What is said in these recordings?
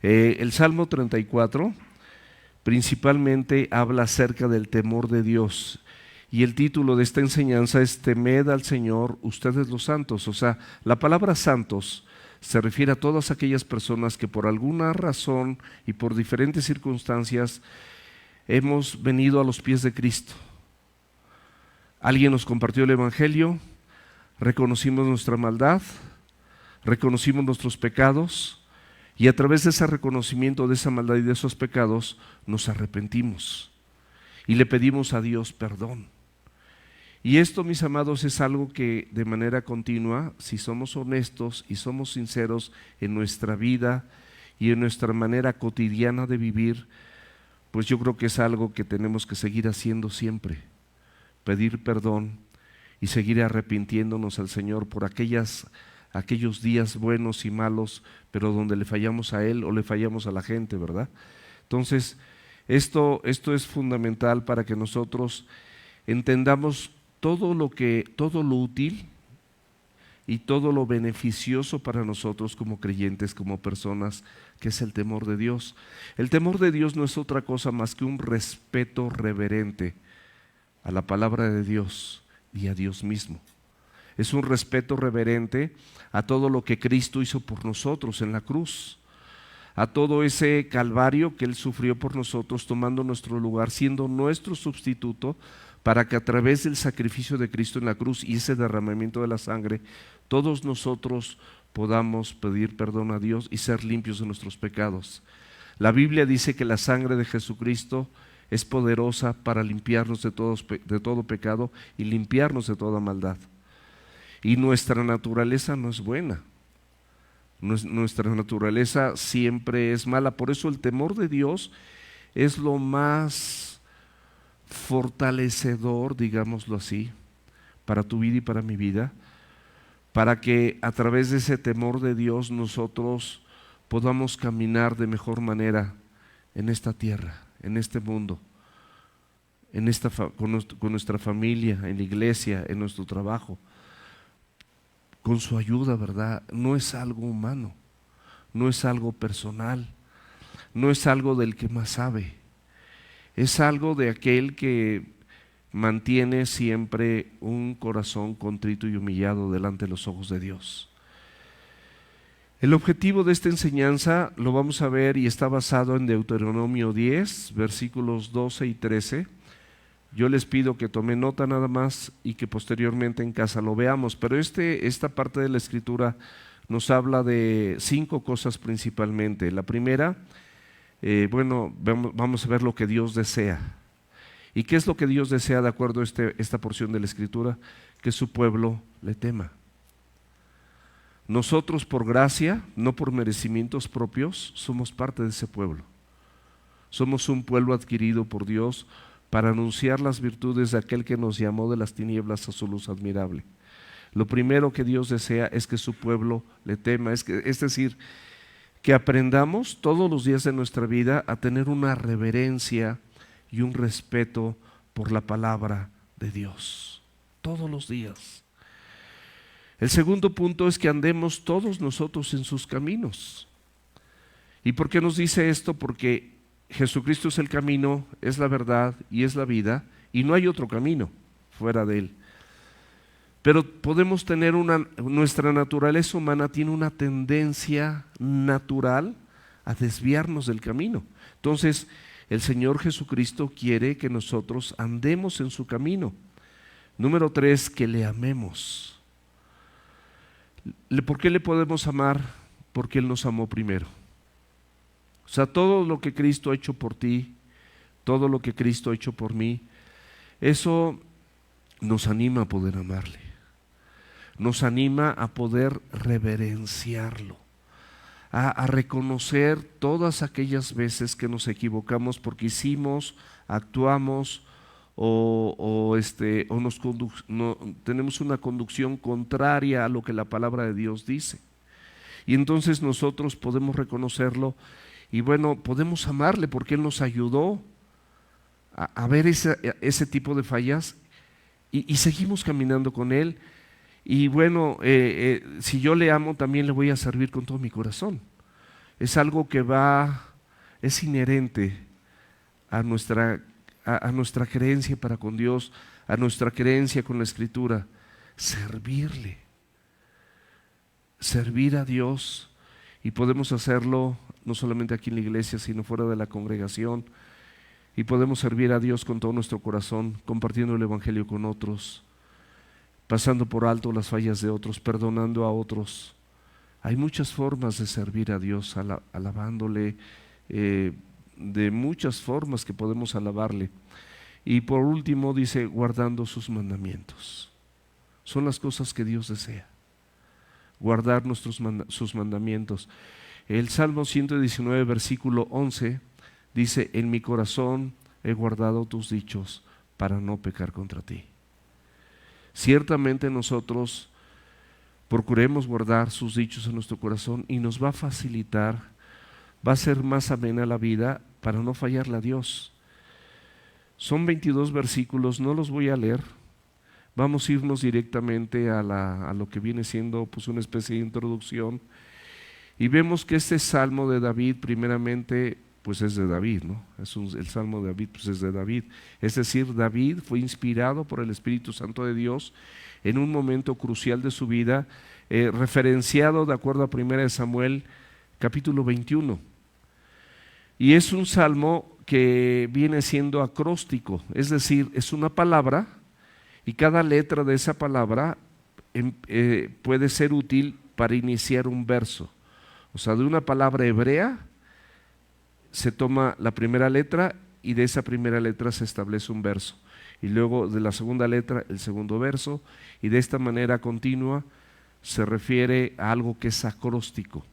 El Salmo 34 principalmente habla acerca del temor de Dios. Y el título de esta enseñanza es Temed al Señor, ustedes los santos. O sea, la palabra santos se refiere a todas aquellas personas que por alguna razón y por diferentes circunstancias hemos venido a los pies de Cristo. Alguien nos compartió el Evangelio, reconocimos nuestra maldad, reconocimos nuestros pecados y a través de ese reconocimiento de esa maldad y de esos pecados nos arrepentimos y le pedimos a Dios perdón. Y esto, mis amados, es algo que de manera continua, si somos honestos y somos sinceros en nuestra vida y en nuestra manera cotidiana de vivir, pues yo creo que es algo que tenemos que seguir haciendo siempre, pedir perdón y seguir arrepintiéndonos al Señor por aquellos días buenos y malos, pero donde le fallamos a Él o le fallamos a la gente, ¿verdad? Entonces, esto es fundamental para que nosotros entendamos todo lo útil y todo lo beneficioso para nosotros como creyentes, como personas, que es el temor de Dios. El temor de Dios no es otra cosa más que un respeto reverente a la palabra de Dios y a Dios mismo. Es un respeto reverente a todo lo que Cristo hizo por nosotros en la cruz, a todo ese calvario que Él sufrió por nosotros, tomando nuestro lugar, siendo nuestro sustituto, para que a través del sacrificio de Cristo en la cruz y ese derramamiento de la sangre, todos nosotros podamos pedir perdón a Dios y ser limpios de nuestros pecados. La Biblia dice que la sangre de Jesucristo es poderosa para limpiarnos de todo pecado y limpiarnos de toda maldad. Y nuestra naturaleza no es buena. Nuestra naturaleza siempre es mala. Por eso el temor de Dios es lo más fortalecedor, digámoslo así, para tu vida y para mi vida, para que a través de ese temor de Dios nosotros podamos caminar de mejor manera en esta tierra, en este mundo, con nuestra familia, en la iglesia, en nuestro trabajo, con su ayuda, ¿verdad? No es algo humano, no es algo personal, no es algo del que más sabe. Es algo de aquel que mantiene siempre un corazón contrito y humillado delante de los ojos de Dios. El objetivo de esta enseñanza lo vamos a ver y está basado en Deuteronomio 10, versículos 12 y 13. Yo les pido que tomen nota nada más y que posteriormente en casa lo veamos, pero esta parte de la Escritura nos habla de 5 cosas principalmente. La primera, vamos a ver lo que Dios desea. ¿Y qué es lo que Dios desea de acuerdo a esta porción de la Escritura? Que su pueblo le tema. Nosotros por gracia, no por merecimientos propios, somos parte de ese pueblo. Somos un pueblo adquirido por Dios para anunciar las virtudes de aquel que nos llamó de las tinieblas a su luz admirable. Lo primero que Dios desea es que su pueblo le tema, es decir, que aprendamos todos los días de nuestra vida a tener una reverencia y un respeto por la palabra de Dios, todos los días. El segundo punto es que andemos todos nosotros en sus caminos. ¿Y por qué nos dice esto? Porque Jesucristo es el camino, es la verdad y es la vida, y no hay otro camino fuera de Él. Pero podemos tener nuestra naturaleza humana tiene una tendencia natural a desviarnos del camino. Entonces, el Señor Jesucristo quiere que nosotros andemos en su camino. Número 3, que le amemos. ¿Por qué le podemos amar? Porque Él nos amó primero. O sea, todo lo que Cristo ha hecho por ti, todo lo que Cristo ha hecho por mí, eso nos anima a poder amarle. Nos anima a poder reverenciarlo, a reconocer todas aquellas veces que nos equivocamos porque hicimos, actuamos tenemos una conducción contraria a lo que la palabra de Dios dice. Y entonces nosotros podemos reconocerlo y podemos amarle porque Él nos ayudó a ver ese tipo de fallas y seguimos caminando con Él. Y si yo le amo, también le voy a servir con todo mi corazón. es algo que es inherente a nuestra creencia para con Dios, a nuestra creencia con la Escritura. Servirle, servir a Dios, y podemos hacerlo no solamente aquí en la iglesia, sino fuera de la congregación, y podemos servir a Dios con todo nuestro corazón, compartiendo el Evangelio con otros, pasando por alto las fallas de otros, perdonando a otros. Hay muchas formas de servir a Dios, alabándole, de muchas formas que podemos alabarle. Y por último dice, guardando sus mandamientos. Son las cosas que Dios desea, guardar sus mandamientos. El Salmo 119, versículo 11 dice, en mi corazón he guardado tus dichos para no pecar contra ti. Ciertamente nosotros procuremos guardar sus dichos en nuestro corazón y nos va a facilitar, va a ser más amena la vida para no fallarle a Dios. Son 22 versículos, no los voy a leer. Vamos a irnos directamente a lo que viene siendo pues una especie de introducción. Y vemos que este Salmo de David, primeramente, pues es de David, ¿no? El Salmo de David, pues es de David. Es decir, David fue inspirado por el Espíritu Santo de Dios en un momento crucial de su vida, referenciado de acuerdo a 1 Samuel capítulo 21. Y es un salmo que viene siendo acróstico, es decir, es una palabra y cada letra de esa palabra puede ser útil para iniciar un verso. O sea, de una palabra hebrea se toma la primera letra y de esa primera letra se establece un verso. Y luego de la segunda letra el segundo verso, y de esta manera continua se refiere a algo que es acróstico,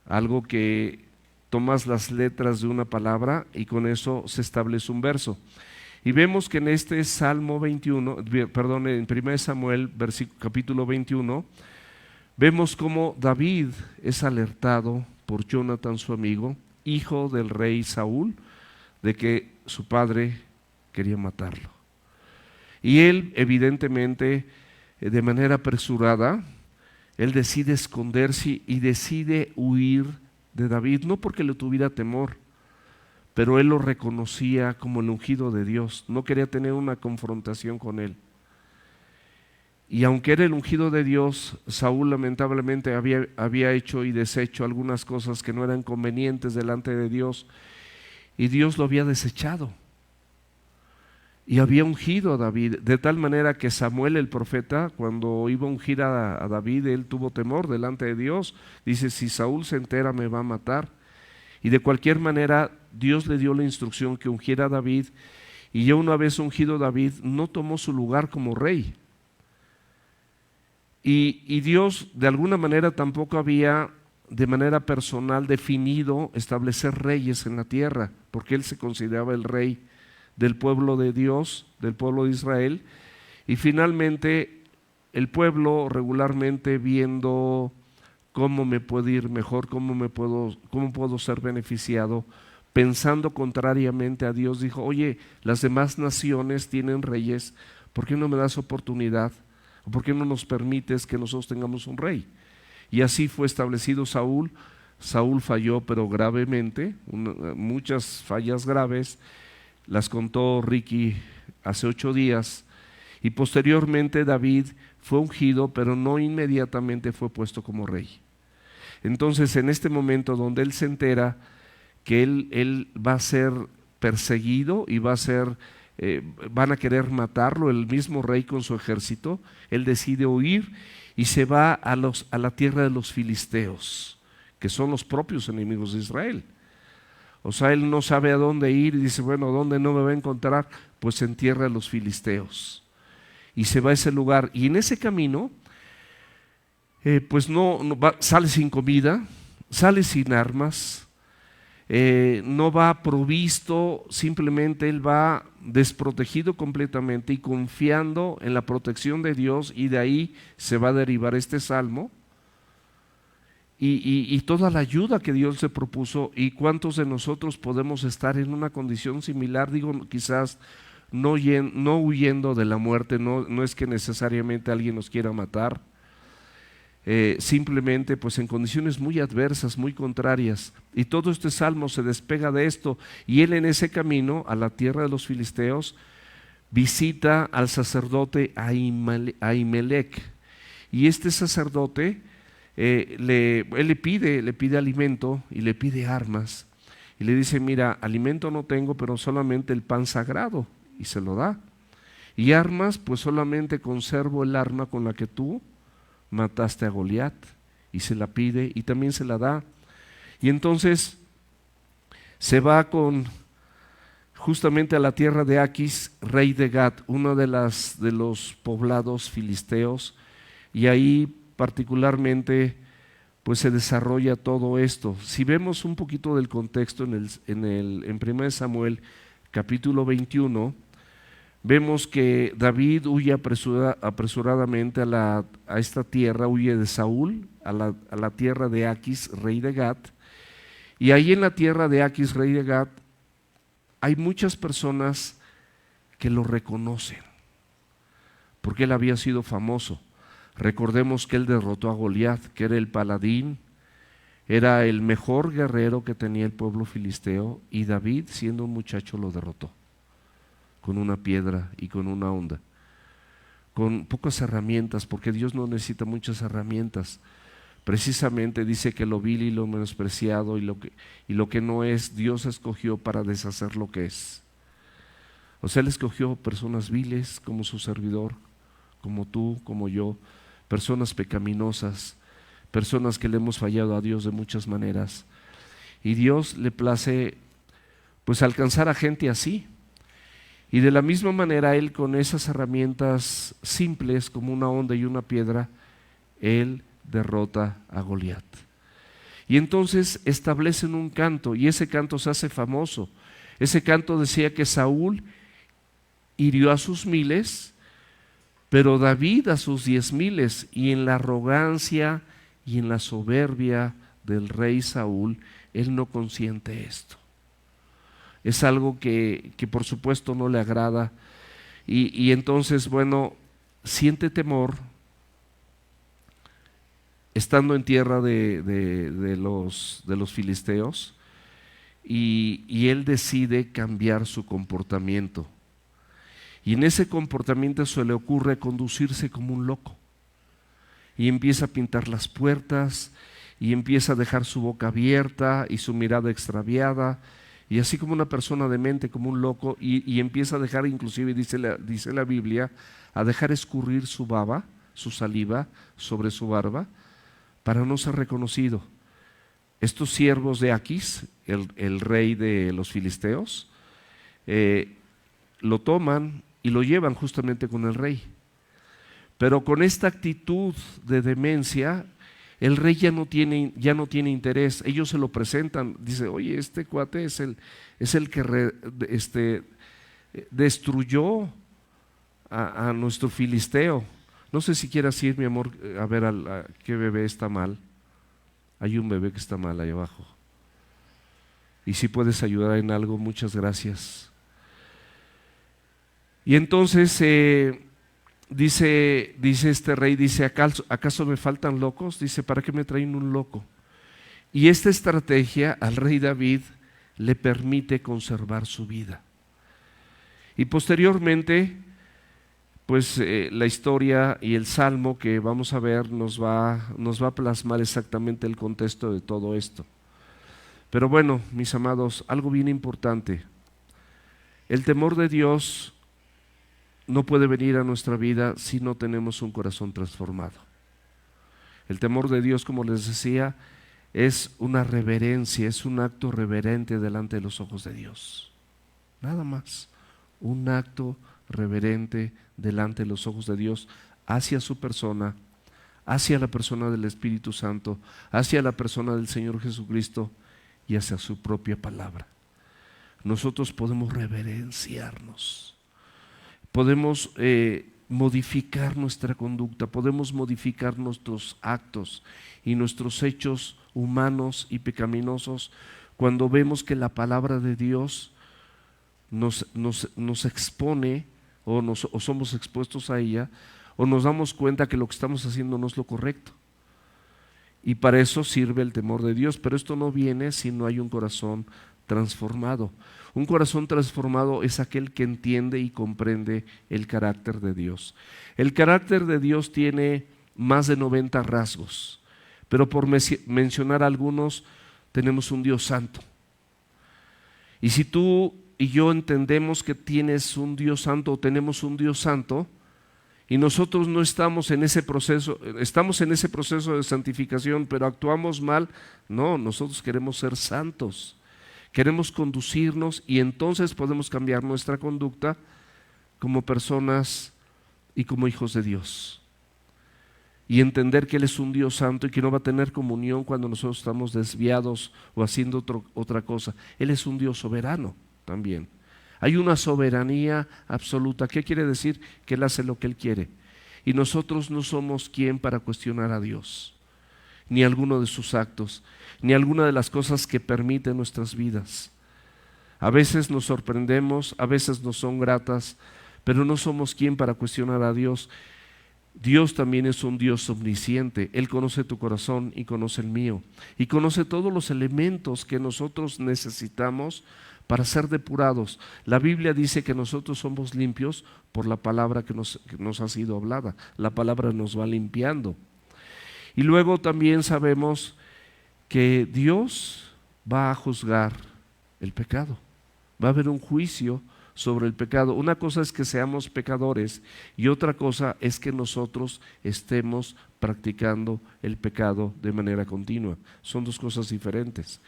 algo que tomas las letras de una palabra y con eso se establece un verso. Y vemos que en este Salmo 21, perdón, en 1 Samuel capítulo 21, vemos cómo David es alertado por Jonathan, su amigo, hijo del rey Saúl, de que su padre quería matarlo. Y él, evidentemente, de manera apresurada, él decide esconderse y decide huir de David, no porque le tuviera temor, pero él lo reconocía como el ungido de Dios, no quería tener una confrontación con él. Y aunque era el ungido de Dios, Saúl lamentablemente había hecho y deshecho algunas cosas que no eran convenientes delante de Dios, y Dios lo había desechado. Y había ungido a David, de tal manera que Samuel el profeta, cuando iba a ungir a David, él tuvo temor delante de Dios. Dice, si Saúl se entera me va a matar. Y de cualquier manera Dios le dio la instrucción que ungiera a David, y ya una vez ungido David no tomó su lugar como rey. Y Dios de alguna manera tampoco había de manera personal definido establecer reyes en la tierra, porque él se consideraba el rey del pueblo de Dios, del pueblo de Israel. Y finalmente el pueblo, regularmente viendo cómo me puede ir mejor, cómo puedo ser beneficiado, pensando contrariamente a Dios, dijo, oye, las demás naciones tienen reyes, ¿por qué no me das oportunidad? ¿Por qué no nos permites que nosotros tengamos un rey? Y así fue establecido Saúl. Saúl falló, pero gravemente, muchas fallas graves, las contó Ricky hace 8 días, y posteriormente David fue ungido, pero no inmediatamente fue puesto como rey. Entonces, en este momento donde él se entera que él va a ser perseguido y van a querer matarlo, el mismo rey con su ejército, él decide huir y se va a la tierra de los filisteos, que son los propios enemigos de Israel. O sea, él no sabe a dónde ir y dice, bueno, ¿dónde no me va a encontrar? Pues en tierra de los filisteos. Y se va a ese lugar, y en ese camino pues sale sin comida, sale sin armas, no va provisto, simplemente él va desprotegido completamente y confiando en la protección de Dios, y de ahí se va a derivar este salmo y toda la ayuda que Dios le propuso. ¿Y cuántos de nosotros podemos estar en una condición similar? Digo, quizás no huyendo de la muerte, no es que necesariamente alguien nos quiera matar, simplemente pues en condiciones muy adversas, muy contrarias. Y todo este salmo se despega de esto, y él en ese camino a la tierra de los filisteos visita al sacerdote Ahimelech, y este sacerdote él le pide alimento y le pide armas, y le dice: mira, alimento no tengo, pero solamente el pan sagrado, y se lo da. Y armas, pues solamente conservo el arma con la que tú mataste a Goliat, y se la pide y también se la da. Y entonces se va justamente a la tierra de Aquis, rey de Gat, uno de los poblados filisteos, y ahí particularmente pues se desarrolla todo esto. Si vemos un poquito del contexto en 1 Samuel capítulo 21, vemos que David huye apresuradamente a esta tierra, huye de Saúl a la tierra de Aquis, rey de Gat, y ahí en la tierra de Aquis, rey de Gat, hay muchas personas que lo reconocen, porque él había sido famoso. Recordemos que él derrotó a Goliat, que era el paladín, era el mejor guerrero que tenía el pueblo filisteo, y David, siendo un muchacho, lo derrotó con una piedra y con una honda, con pocas herramientas, porque Dios no necesita muchas herramientas. Precisamente dice que lo vil y lo menospreciado y lo que no es, Dios escogió para deshacer lo que es. O sea, Él escogió personas viles como su servidor, como tú, como yo, personas pecaminosas, personas que le hemos fallado a Dios de muchas maneras. Y Dios le place pues alcanzar a gente así. Y de la misma manera Él, con esas herramientas simples como una honda y una piedra, Él derrota a Goliat. Y entonces establecen un canto, y ese canto se hace famoso. Ese canto decía que Saúl hirió a sus 1000, pero David a sus 10,000, y en la arrogancia y en la soberbia del rey Saúl, él no consiente esto. Es algo que por supuesto no le agrada, y entonces, bueno, siente temor estando en tierra de los filisteos, y él decide cambiar su comportamiento. Y en ese comportamiento se le ocurre conducirse como un loco, y empieza a pintar las puertas, y empieza a dejar su boca abierta y su mirada extraviada, y así como una persona demente, como un loco, y empieza a dejar, inclusive dice la Biblia, a dejar escurrir su baba, su saliva sobre su barba, para no ser reconocido. Estos siervos de Aquis, el rey de los filisteos, lo toman y lo llevan justamente con el rey. Pero con esta actitud de demencia, el rey ya no tiene interés. Ellos se lo presentan, dice: oye, este cuate es el que destruyó a nuestro filisteo. No sé si quieras ir, mi amor, a ver qué bebé está mal. Hay un bebé que está mal ahí abajo. Y si puedes ayudar en algo, muchas gracias. Y entonces dice este rey, dice: ¿acaso me faltan locos? Dice: ¿para qué me traen un loco? Y esta estrategia al rey David le permite conservar su vida. Y posteriormente, pues la historia y el salmo que vamos a ver nos va a plasmar exactamente el contexto de todo esto. Pero bueno, mis amados, algo bien importante: el temor de Dios no puede venir a nuestra vida si no tenemos un corazón transformado. El temor de Dios, como les decía, es una reverencia, es un acto reverente delante de los ojos de Dios. Nada más, un acto reverente delante de los ojos de Dios hacia su persona, hacia la persona del Espíritu Santo, hacia la persona del Señor Jesucristo y hacia su propia palabra. Nosotros podemos reverenciarnos, podemos modificar nuestra conducta, podemos modificar nuestros actos y nuestros hechos humanos y pecaminosos cuando vemos que la palabra de Dios nos expone o somos expuestos a ella, o nos damos cuenta que lo que estamos haciendo no es lo correcto. Y para eso sirve el temor de Dios, pero esto no viene si no hay un corazón transformado. Un corazón transformado es aquel que entiende y comprende el carácter de Dios. El carácter de Dios tiene más de 90 rasgos, pero por mencionar algunos, tenemos un Dios santo. Y si tú y yo entendemos que tienes un Dios santo o tenemos un Dios santo, y nosotros no estamos en ese proceso, estamos en ese proceso de santificación, pero actuamos mal, no, nosotros queremos ser santos, queremos conducirnos y entonces podemos cambiar nuestra conducta como personas y como hijos de Dios. Y entender que Él es un Dios santo y que no va a tener comunión cuando nosotros estamos desviados o haciendo otra cosa. Él es un Dios soberano también. Hay una soberanía absoluta. ¿Qué quiere decir? Que Él hace lo que Él quiere. Y nosotros no somos quien para cuestionar a Dios, ni alguno de sus actos, ni alguna de las cosas que permite en nuestras vidas. A veces nos sorprendemos, a veces nos son gratas, pero no somos quien para cuestionar a Dios. Dios también es un Dios omnisciente. Él conoce tu corazón y conoce el mío. Y conoce todos los elementos que nosotros necesitamos para ser depurados. La Biblia dice que nosotros somos limpios por la palabra que nos ha sido hablada. La palabra nos va limpiando. Y luego también sabemos que Dios va a juzgar el pecado. Va a haber un juicio sobre el pecado. Una cosa es que seamos pecadores y otra cosa es que nosotros estemos practicando el pecado de manera continua. Son dos cosas diferentes.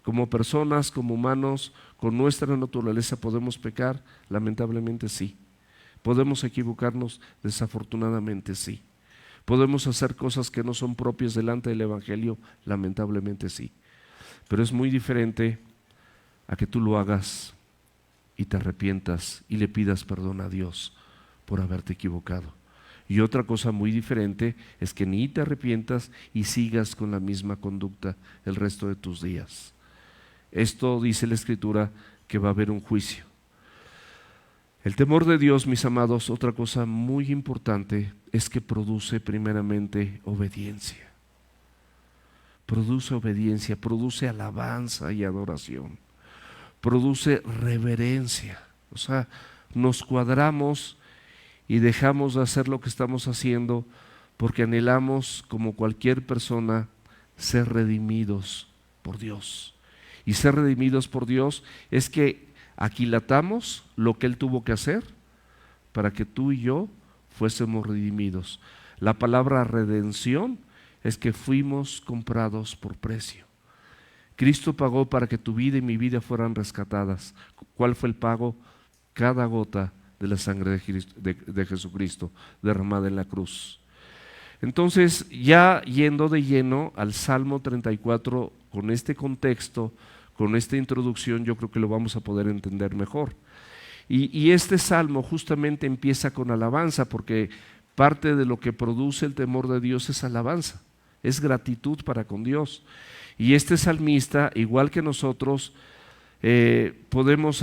Como personas, como humanos, con nuestra naturaleza podemos pecar, lamentablemente sí. Podemos equivocarnos, desafortunadamente sí. Podemos hacer cosas que no son propias delante del Evangelio, lamentablemente sí. Pero es muy diferente a que tú lo hagas y te arrepientas y le pidas perdón a Dios por haberte equivocado. Y otra cosa muy diferente es que ni te arrepientas y sigas con la misma conducta el resto de tus días. Esto dice la Escritura que va a haber un juicio. El temor de Dios, mis amados, otra cosa muy importante es que produce primeramente obediencia. Produce obediencia, produce alabanza y adoración. Produce reverencia. O sea, nos cuadramos y dejamos de hacer lo que estamos haciendo porque anhelamos, como cualquier persona, ser redimidos por Dios. Y ser redimidos por Dios es que aquilatamos lo que Él tuvo que hacer para que tú y yo fuésemos redimidos. La palabra redención es que fuimos comprados por precio. Cristo pagó para que tu vida y mi vida fueran rescatadas. ¿Cuál fue el pago? Cada gota de la sangre de Jesucristo derramada en la cruz. Entonces, ya yendo de lleno al Salmo 34, con este contexto, con esta introducción, yo creo que lo vamos a poder entender mejor. Y este salmo justamente empieza con alabanza, porque parte de lo que produce el temor de Dios es alabanza, es gratitud para con Dios. Y este salmista, igual que nosotros, podemos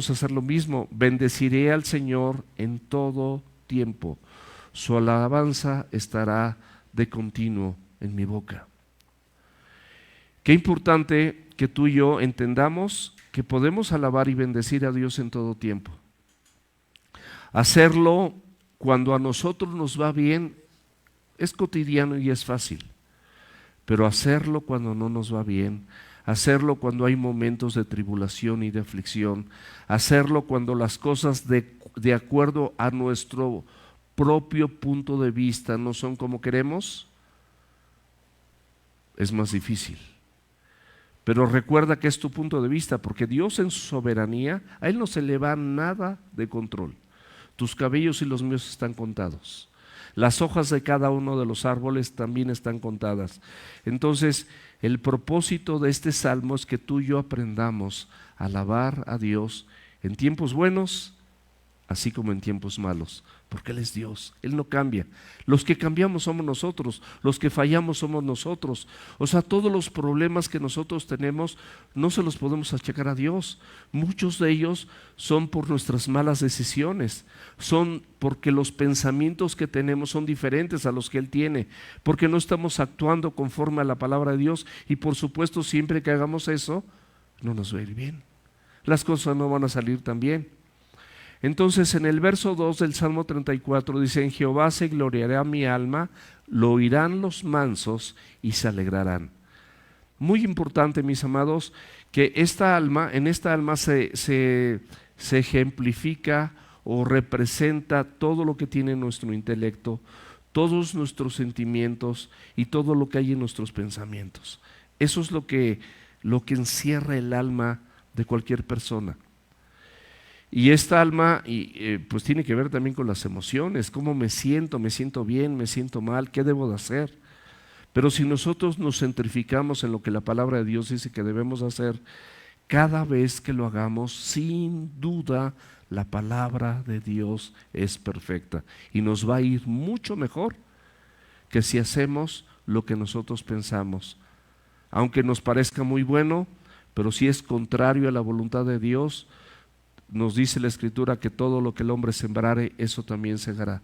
hacer lo mismo. Bendeciré al Señor en todo tiempo. Su alabanza estará de continuo en mi boca. Qué importante que tú y yo entendamos que podemos alabar y bendecir a Dios en todo tiempo. Hacerlo cuando a nosotros nos va bien es cotidiano y es fácil, pero hacerlo cuando no nos va bien, hacerlo cuando hay momentos de tribulación y de aflicción, hacerlo cuando las cosas de acuerdo a nuestro propio punto de vista no son como queremos, es más difícil. Pero recuerda que es tu punto de vista, porque Dios en su soberanía, a Él no se le va nada de control. Tus cabellos y los míos están contados. Las hojas de cada uno de los árboles también están contadas. Entonces, el propósito de este salmo es que tú y yo aprendamos a alabar a Dios en tiempos buenos, así como en tiempos malos, porque Él es Dios, Él no cambia. Los que cambiamos somos nosotros, los que fallamos somos nosotros. O sea, todos los problemas que nosotros tenemos no se los podemos achacar a Dios. Muchos de ellos son por nuestras malas decisiones, son porque los pensamientos que tenemos son diferentes a los que Él tiene, porque no estamos actuando conforme a la palabra de Dios, y por supuesto siempre que hagamos eso, no nos va a ir bien. Las cosas no van a salir tan bien. Entonces en el verso 2 del Salmo 34 dice: en Jehová se gloriará mi alma, lo oirán los mansos y se alegrarán. Muy importante, mis amados, que en esta alma se ejemplifica o representa todo lo que tiene nuestro intelecto, todos nuestros sentimientos y todo lo que hay en nuestros pensamientos. Eso es lo que encierra el alma de cualquier persona. Y esta alma pues tiene que ver también con las emociones, cómo me siento bien, me siento mal, qué debo de hacer. Pero si nosotros nos centrificamos en lo que la palabra de Dios dice que debemos hacer, cada vez que lo hagamos, sin duda, la palabra de Dios es perfecta y nos va a ir mucho mejor que si hacemos lo que nosotros pensamos. Aunque nos parezca muy bueno, pero si es contrario a la voluntad de Dios, nos dice la Escritura que todo lo que el hombre sembrare, eso también segará.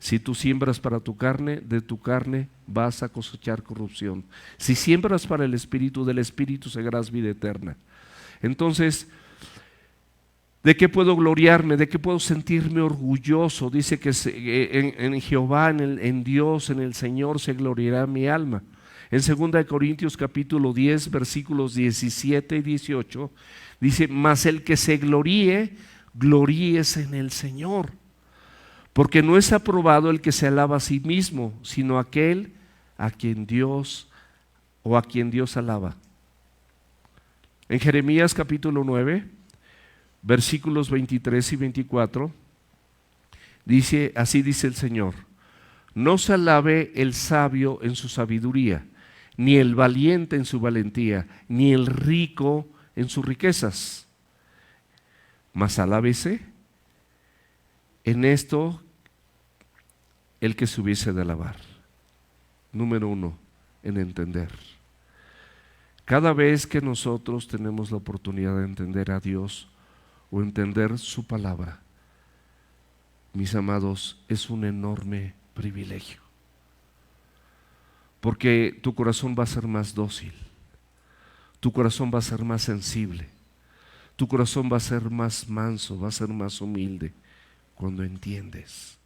Si tú siembras para tu carne, de tu carne vas a cosechar corrupción. Si siembras para el Espíritu, del Espíritu segarás vida eterna. Entonces, ¿de qué puedo gloriarme? ¿De qué puedo sentirme orgulloso? Dice que en Jehová, en Dios, en el Señor se gloriará mi alma. En 2 Corintios capítulo 10, versículos 17 y 18, dice: mas el que se gloríe, gloríese en el Señor, porque no es aprobado el que se alaba a sí mismo, sino aquel a quien Dios alaba. En Jeremías capítulo 9, versículos 23 y 24, dice: así dice el Señor: no se alabe el sabio en su sabiduría, ni el valiente en su valentía, ni el rico en sus riquezas, mas alábese en esto el que se hubiese de alabar. Número 1, en entender. Cada vez que nosotros tenemos la oportunidad de entender a Dios o entender su palabra, mis amados, es un enorme privilegio, porque tu corazón va a ser más dócil, tu corazón va a ser más sensible, tu corazón va a ser más manso, va a ser más humilde cuando entiendes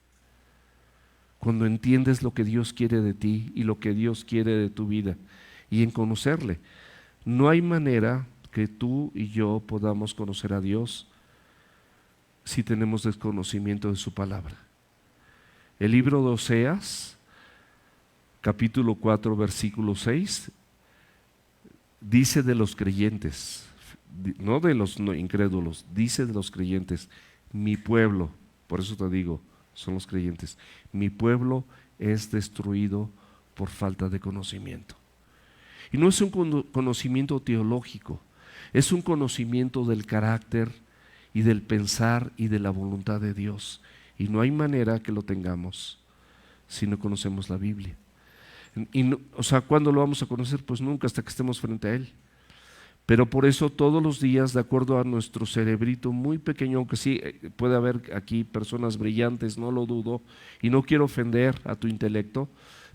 lo que Dios quiere de ti y lo que Dios quiere de tu vida, y en conocerle. No hay manera que tú y yo podamos conocer a Dios si tenemos desconocimiento de su palabra. El libro de Oseas, capítulo 4, versículo 6, dice de los creyentes, no de los incrédulos, dice de los creyentes: mi pueblo, por eso te digo, son los creyentes, mi pueblo es destruido por falta de conocimiento. Y no es un conocimiento teológico, es un conocimiento del carácter y del pensar y de la voluntad de Dios. Y no hay manera que lo tengamos si no conocemos la Biblia. ¿Cuándo lo vamos a conocer? Pues nunca, hasta que estemos frente a Él. Pero por eso todos los días, de acuerdo a nuestro cerebrito muy pequeño, aunque sí puede haber aquí personas brillantes, no lo dudo, y no quiero ofender a tu intelecto,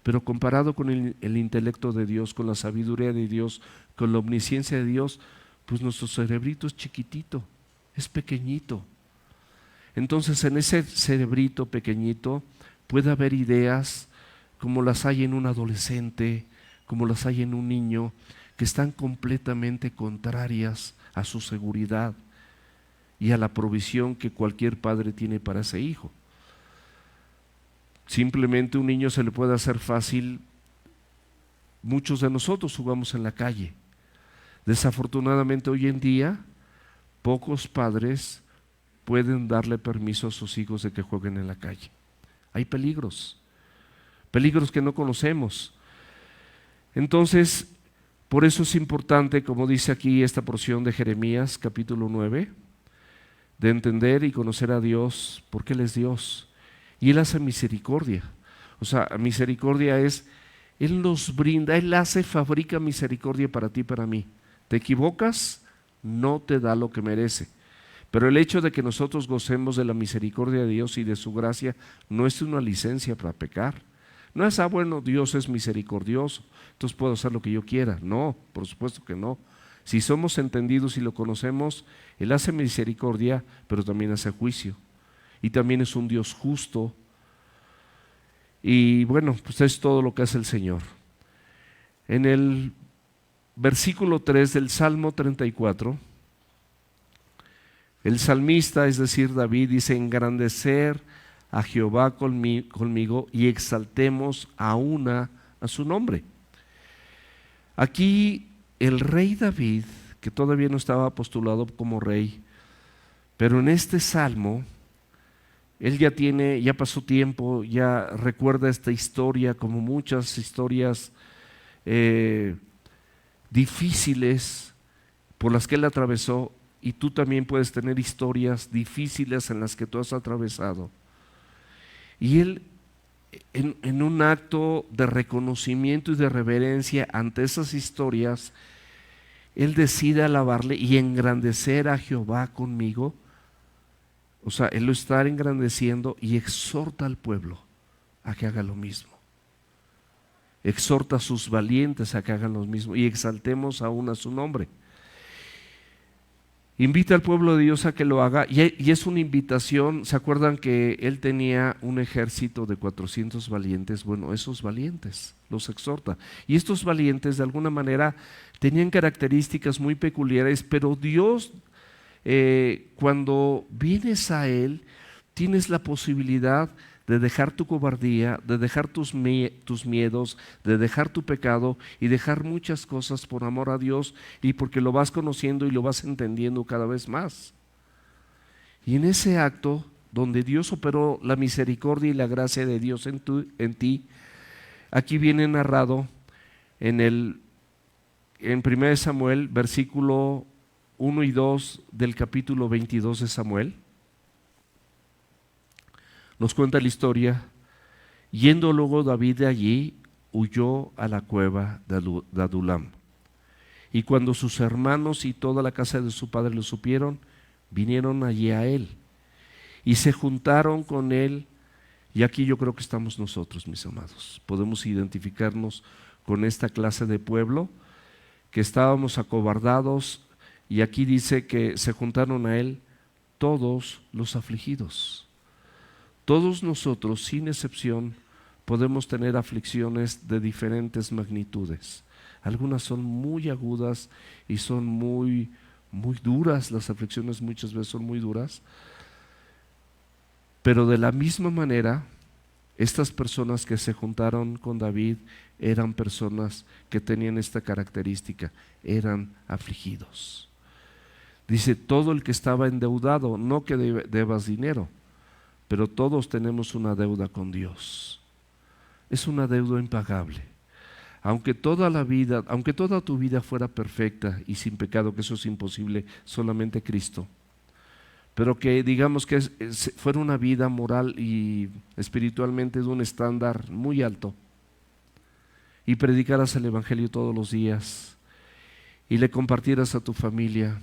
pero comparado con el intelecto de Dios, con la sabiduría de Dios, con la omnisciencia de Dios, pues nuestro cerebrito es chiquitito, es pequeñito. Entonces en ese cerebrito pequeñito puede haber ideas como las hay en un adolescente, como las hay en un niño, que están completamente contrarias a su seguridad y a la provisión que cualquier padre tiene para ese hijo. Simplemente un niño se le puede hacer fácil. Muchos de nosotros jugamos en la calle. Desafortunadamente hoy en día pocos padres pueden darle permiso a sus hijos de que jueguen en la calle. Hay peligros que no conocemos. Entonces, por eso es importante, como dice aquí esta porción de Jeremías capítulo 9, de entender y conocer a Dios, porque Él es Dios. y Él hace misericordia. O sea, misericordia es, Él nos brinda, Él fabrica misericordia para ti y para mí. ¿Te equivocas? No te da lo que merece. Pero el hecho de que nosotros gocemos de la misericordia de Dios y de su gracia no es una licencia para pecar. No es, bueno, Dios es misericordioso, entonces puedo hacer lo que yo quiera. No, por supuesto que no. Si somos entendidos y lo conocemos, Él hace misericordia, pero también hace juicio. Y también es un Dios justo. Y bueno, pues es todo lo que hace el Señor. En el versículo 3 del Salmo 34, el salmista, es decir, David, dice: engrandecer a Jehová conmigo y exaltemos aún a su nombre. Aquí el rey David, que todavía no estaba postulado como rey, pero en este salmo, él ya pasó tiempo, ya recuerda esta historia como muchas historias difíciles por las que él atravesó, y tú también puedes tener historias difíciles en las que tú has atravesado. Y él, en un acto de reconocimiento y de reverencia ante esas historias, él decide alabarle y engrandecer a Jehová conmigo. O sea, él lo está engrandeciendo y exhorta al pueblo a que haga lo mismo. Exhorta a sus valientes a que hagan lo mismo y exaltemos aún a su nombre. Invita al pueblo de Dios a que lo haga, y es una invitación. ¿Se acuerdan que él tenía un ejército de 400 valientes? Bueno, esos valientes los exhorta. Y estos valientes de alguna manera tenían características muy peculiares, pero Dios, cuando vienes a Él, tienes la posibilidad de dejar tu cobardía, de dejar tus miedos, de dejar tu pecado y dejar muchas cosas por amor a Dios, y porque lo vas conociendo y lo vas entendiendo cada vez más. Y en ese acto donde Dios operó la misericordia y la gracia de Dios en ti, aquí viene narrado en 1 Samuel, versículo 1 y 2 del capítulo 22 de Samuel. Nos cuenta la historia: yendo luego David de allí, huyó a la cueva de Adulam. Y cuando sus hermanos y toda la casa de su padre lo supieron, vinieron allí a él y se juntaron con él. Y aquí yo creo que estamos nosotros, mis amados. Podemos identificarnos con esta clase de pueblo que estábamos acobardados, y aquí dice que se juntaron a él todos los afligidos. Todos nosotros, sin excepción, podemos tener aflicciones de diferentes magnitudes. Algunas son muy agudas y son muy duras. Las aflicciones muchas veces son muy duras. Pero de la misma manera, estas personas que se juntaron con David eran personas que tenían esta característica: eran afligidos. Dice: todo el que estaba endeudado, no que debas dinero, pero todos tenemos una deuda con Dios. Es una deuda impagable. Aunque toda tu vida fuera perfecta y sin pecado, que eso es imposible, solamente Cristo, pero que digamos que fuera una vida moral y espiritualmente de un estándar muy alto, y predicaras el Evangelio todos los días, y le compartieras a tu familia,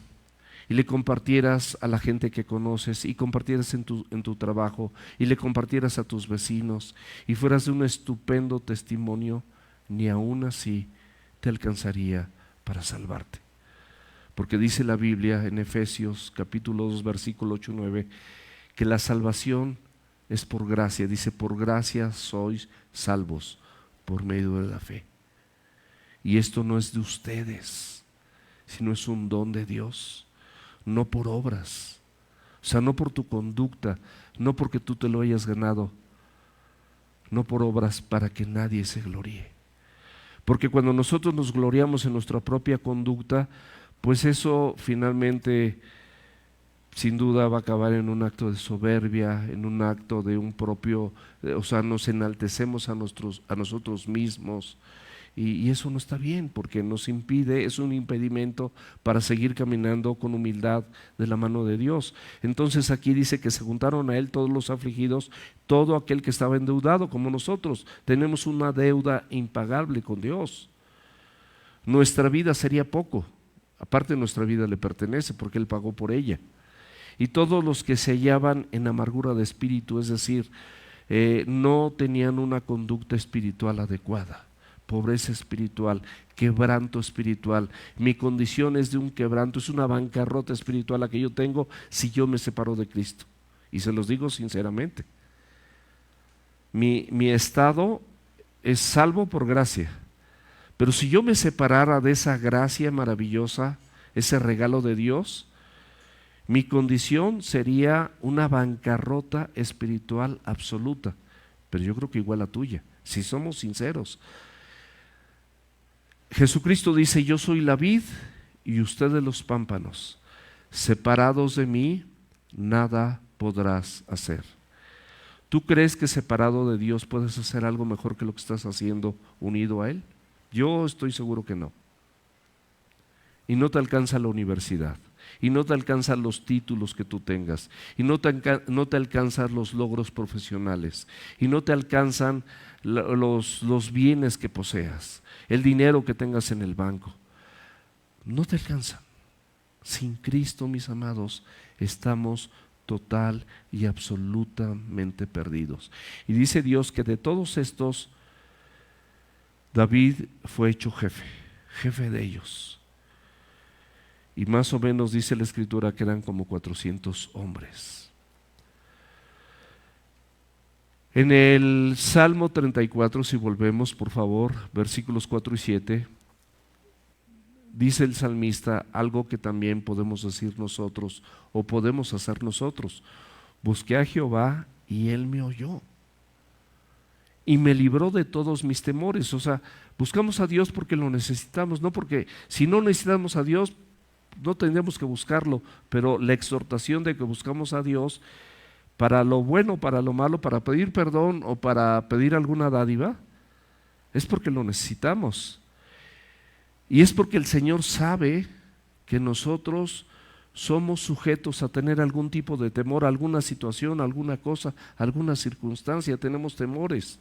y le compartieras a la gente que conoces, y compartieras en tu trabajo, y le compartieras a tus vecinos, y fueras de un estupendo testimonio, ni aún así te alcanzaría para salvarte. Porque dice la Biblia en Efesios capítulo 2 versículo 8 y 9 que la salvación es por gracia. Dice: por gracia sois salvos por medio de la fe. Y esto no es de ustedes, sino es un don de Dios, no por obras. O sea, no por tu conducta, no porque tú te lo hayas ganado, no por obras para que nadie se gloríe. Porque cuando nosotros nos gloriamos en nuestra propia conducta, pues eso finalmente sin duda va a acabar en un acto de soberbia, en un acto de un propio, o sea, nos enaltecemos a nosotros mismos, Y eso no está bien, porque nos impide, es un impedimento para seguir caminando con humildad de la mano de Dios. Entonces aquí dice que se juntaron a él todos los afligidos, todo aquel que estaba endeudado como nosotros. Tenemos una deuda impagable con Dios. Nuestra vida sería poco, aparte nuestra vida le pertenece porque Él pagó por ella. Y todos los que se hallaban en amargura de espíritu, es decir, no tenían una conducta espiritual adecuada, pobreza espiritual, quebranto espiritual. Mi condición es de un quebranto, es una bancarrota espiritual la que yo tengo si yo me separo de Cristo. Y se los digo sinceramente. Mi estado es salvo por gracia, pero si yo me separara de esa gracia maravillosa, ese regalo de Dios, mi condición sería una bancarrota espiritual absoluta, pero yo creo que igual a tuya, si somos sinceros. Jesucristo dice: yo soy la vid y ustedes los pámpanos, separados de mí nada podrás hacer. ¿Tú crees que separado de Dios puedes hacer algo mejor que lo que estás haciendo unido a Él? Yo estoy seguro que no. Y no te alcanza la universidad, y no te alcanzan los títulos que tú tengas, y no te alcanzan los logros profesionales, y no te alcanzan los bienes que poseas, el dinero que tengas en el banco. No te alcanzan. Sin Cristo, mis amados, estamos total y absolutamente perdidos. Y dice Dios que de todos estos, David fue hecho jefe de ellos. Y más o menos dice la Escritura que eran como 400 hombres. En el Salmo 34, si volvemos por favor, versículos 4 y 7, dice el salmista algo que también podemos decir nosotros o podemos hacer nosotros. Busqué a Jehová y Él me oyó y me libró de todos mis temores. O sea, buscamos a Dios porque lo necesitamos, no porque si no necesitamos a Dios no tendríamos que buscarlo, pero la exhortación de que buscamos a Dios para lo bueno, para lo malo, para pedir perdón o para pedir alguna dádiva, es porque lo necesitamos. Y es porque el Señor sabe que nosotros somos sujetos a tener algún tipo de temor, alguna situación, alguna cosa, alguna circunstancia. Tenemos temores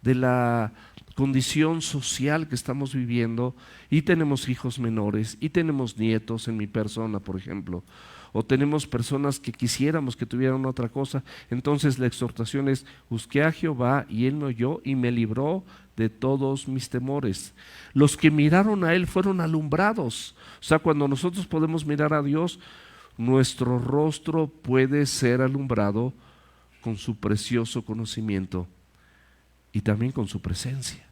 de la condición social que estamos viviendo, y tenemos hijos menores y tenemos nietos en mi persona, por ejemplo, o tenemos personas que quisiéramos que tuvieran otra cosa. Entonces la exhortación es: busqué a Jehová y Él me oyó y me libró de todos mis temores. Los que miraron a Él fueron alumbrados. O sea, cuando nosotros podemos mirar a Dios, nuestro rostro puede ser alumbrado con su precioso conocimiento y también con su presencia.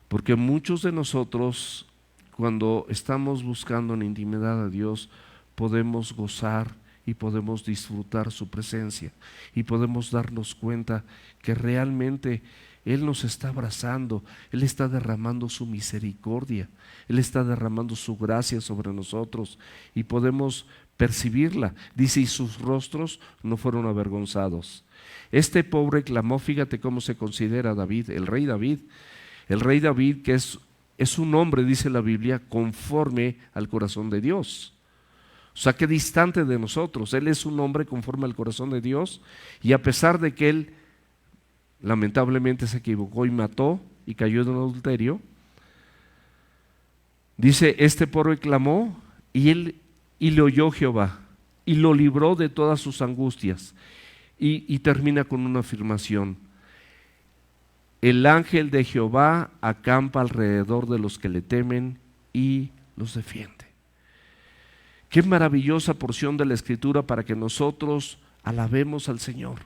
Porque muchos de nosotros, cuando estamos buscando en intimidad a Dios, podemos gozar y podemos disfrutar su presencia y podemos darnos cuenta que realmente Él nos está abrazando, Él está derramando su misericordia, Él está derramando su gracia sobre nosotros y podemos percibirla. Dice: y sus rostros no fueron avergonzados. Este pobre clamó. Fíjate cómo se considera David, el rey David. El rey David, que es un hombre, dice la Biblia, conforme al corazón de Dios. O sea, qué distante de nosotros. Él es un hombre conforme al corazón de Dios, y a pesar de que él lamentablemente se equivocó y mató y cayó en un adulterio, dice: este pobre clamó y le oyó Jehová y lo libró de todas sus angustias. Y termina con una afirmación: el ángel de Jehová acampa alrededor de los que le temen y los defiende. Qué maravillosa porción de la Escritura para que nosotros alabemos al Señor.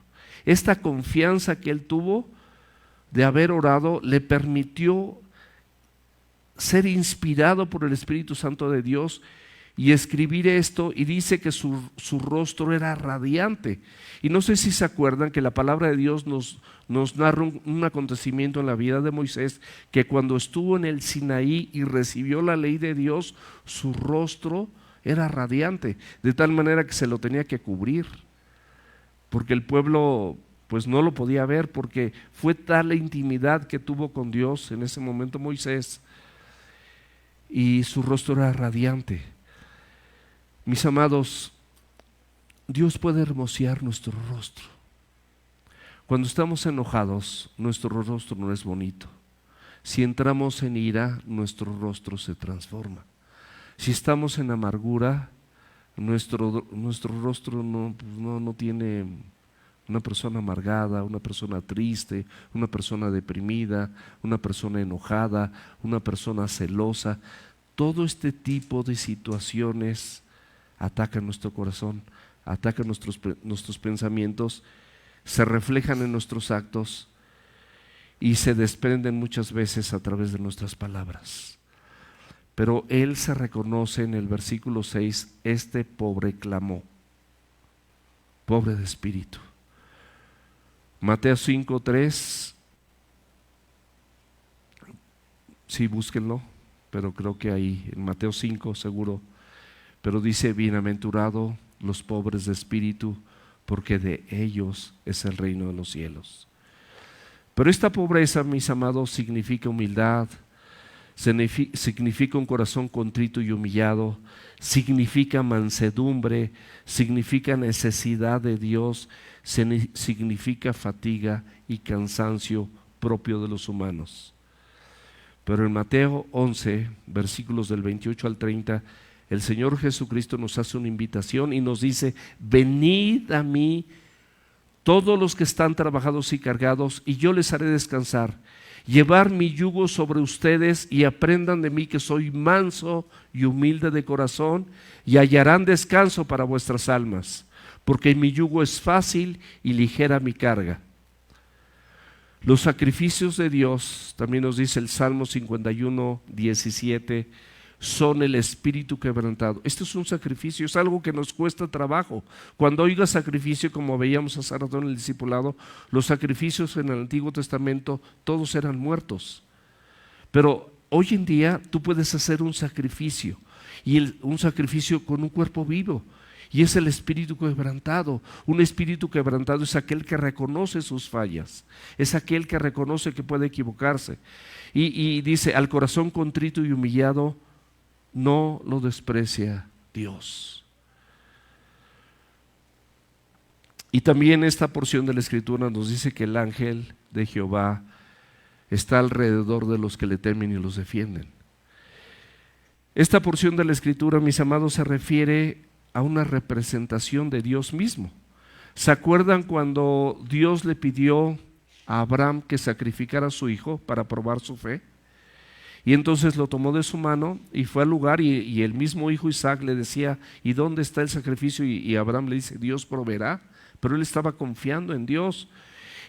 Esta confianza que él tuvo de haber orado le permitió ser inspirado por el Espíritu Santo de Dios y escribir esto, y dice que su rostro era radiante. Y no sé si se acuerdan que la palabra de Dios nos narra un acontecimiento en la vida de Moisés, que cuando estuvo en el Sinaí y recibió la ley de Dios, su rostro era radiante, de tal manera que se lo tenía que cubrir, porque el pueblo pues no lo podía ver porque fue tal la intimidad que tuvo con Dios en ese momento Moisés, y su rostro era radiante. Mis amados, Dios puede hermosear nuestro rostro. Cuando estamos enojados, nuestro rostro no es bonito. Si entramos en ira, nuestro rostro se transforma. Si estamos en amargura, nuestro rostro no tiene una persona amargada, una persona triste, una persona deprimida, una persona enojada, una persona celosa. Todo este tipo de situaciones atacan nuestro corazón, atacan nuestros pensamientos, se reflejan en nuestros actos y se desprenden muchas veces a través de nuestras palabras. Pero Él se reconoce en el versículo 6, este pobre clamó, pobre de espíritu. Mateo 5:3, sí, búsquenlo, pero creo que ahí, en Mateo 5 seguro, pero dice, bienaventurado los pobres de espíritu, porque de ellos es el reino de los cielos. Pero esta pobreza, mis amados, significa humildad, significa un corazón contrito y humillado, significa mansedumbre, significa necesidad de Dios, significa fatiga y cansancio propio de los humanos. Pero en Mateo 11, versículos del 28 al 30, el Señor Jesucristo nos hace una invitación y nos dice, venid a mí todos los que están trabajados y cargados, y yo les haré descansar. Llevar mi yugo sobre ustedes y aprendan de mí que soy manso y humilde de corazón, y hallarán descanso para vuestras almas, porque mi yugo es fácil y ligera mi carga. Los sacrificios de Dios, también nos dice el Salmo 51, 17, son el espíritu quebrantado. Esto es un sacrificio, es algo que nos cuesta trabajo. Cuando oiga sacrificio, como veíamos hace rato en el discipulado, los sacrificios en el Antiguo Testamento todos eran muertos. Pero hoy en día tú puedes hacer un sacrificio, y un sacrificio con un cuerpo vivo, y es el espíritu quebrantado. Un espíritu quebrantado es aquel que reconoce sus fallas, es aquel que reconoce que puede equivocarse. Y dice, al corazón contrito y humillado no lo desprecia Dios. Y también esta porción de la Escritura nos dice que el ángel de Jehová está alrededor de los que le temen y los defienden. Esta porción de la Escritura, mis amados, se refiere a una representación de Dios mismo. ¿Se acuerdan cuando Dios le pidió a Abraham que sacrificara a su hijo para probar su fe? Y entonces lo tomó de su mano y fue al lugar, y el mismo hijo Isaac le decía, ¿y dónde está el sacrificio? Y Abraham le dice, Dios proveerá. Pero él estaba confiando en Dios.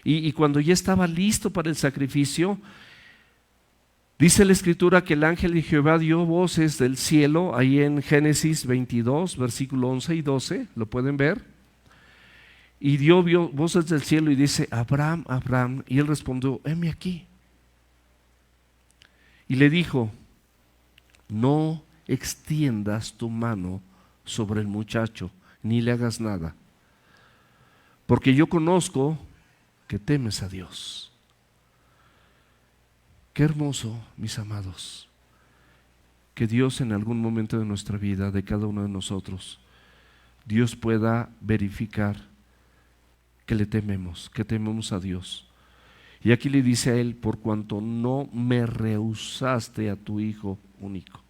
Y cuando ya estaba listo para el sacrificio, dice la Escritura que el ángel de Jehová dio voces del cielo, ahí en Génesis 22, versículo 11 y 12, lo pueden ver. Y dio voces del cielo y dice, Abraham, Abraham. Y él respondió, heme aquí. Y le dijo, no extiendas tu mano sobre el muchacho, ni le hagas nada, porque yo conozco que temes a Dios. Qué hermoso, mis amados, que Dios en algún momento de nuestra vida, de cada uno de nosotros, Dios pueda verificar que le tememos, que tememos a Dios. Y aquí le dice a él, por cuanto no me rehusaste a tu hijo único.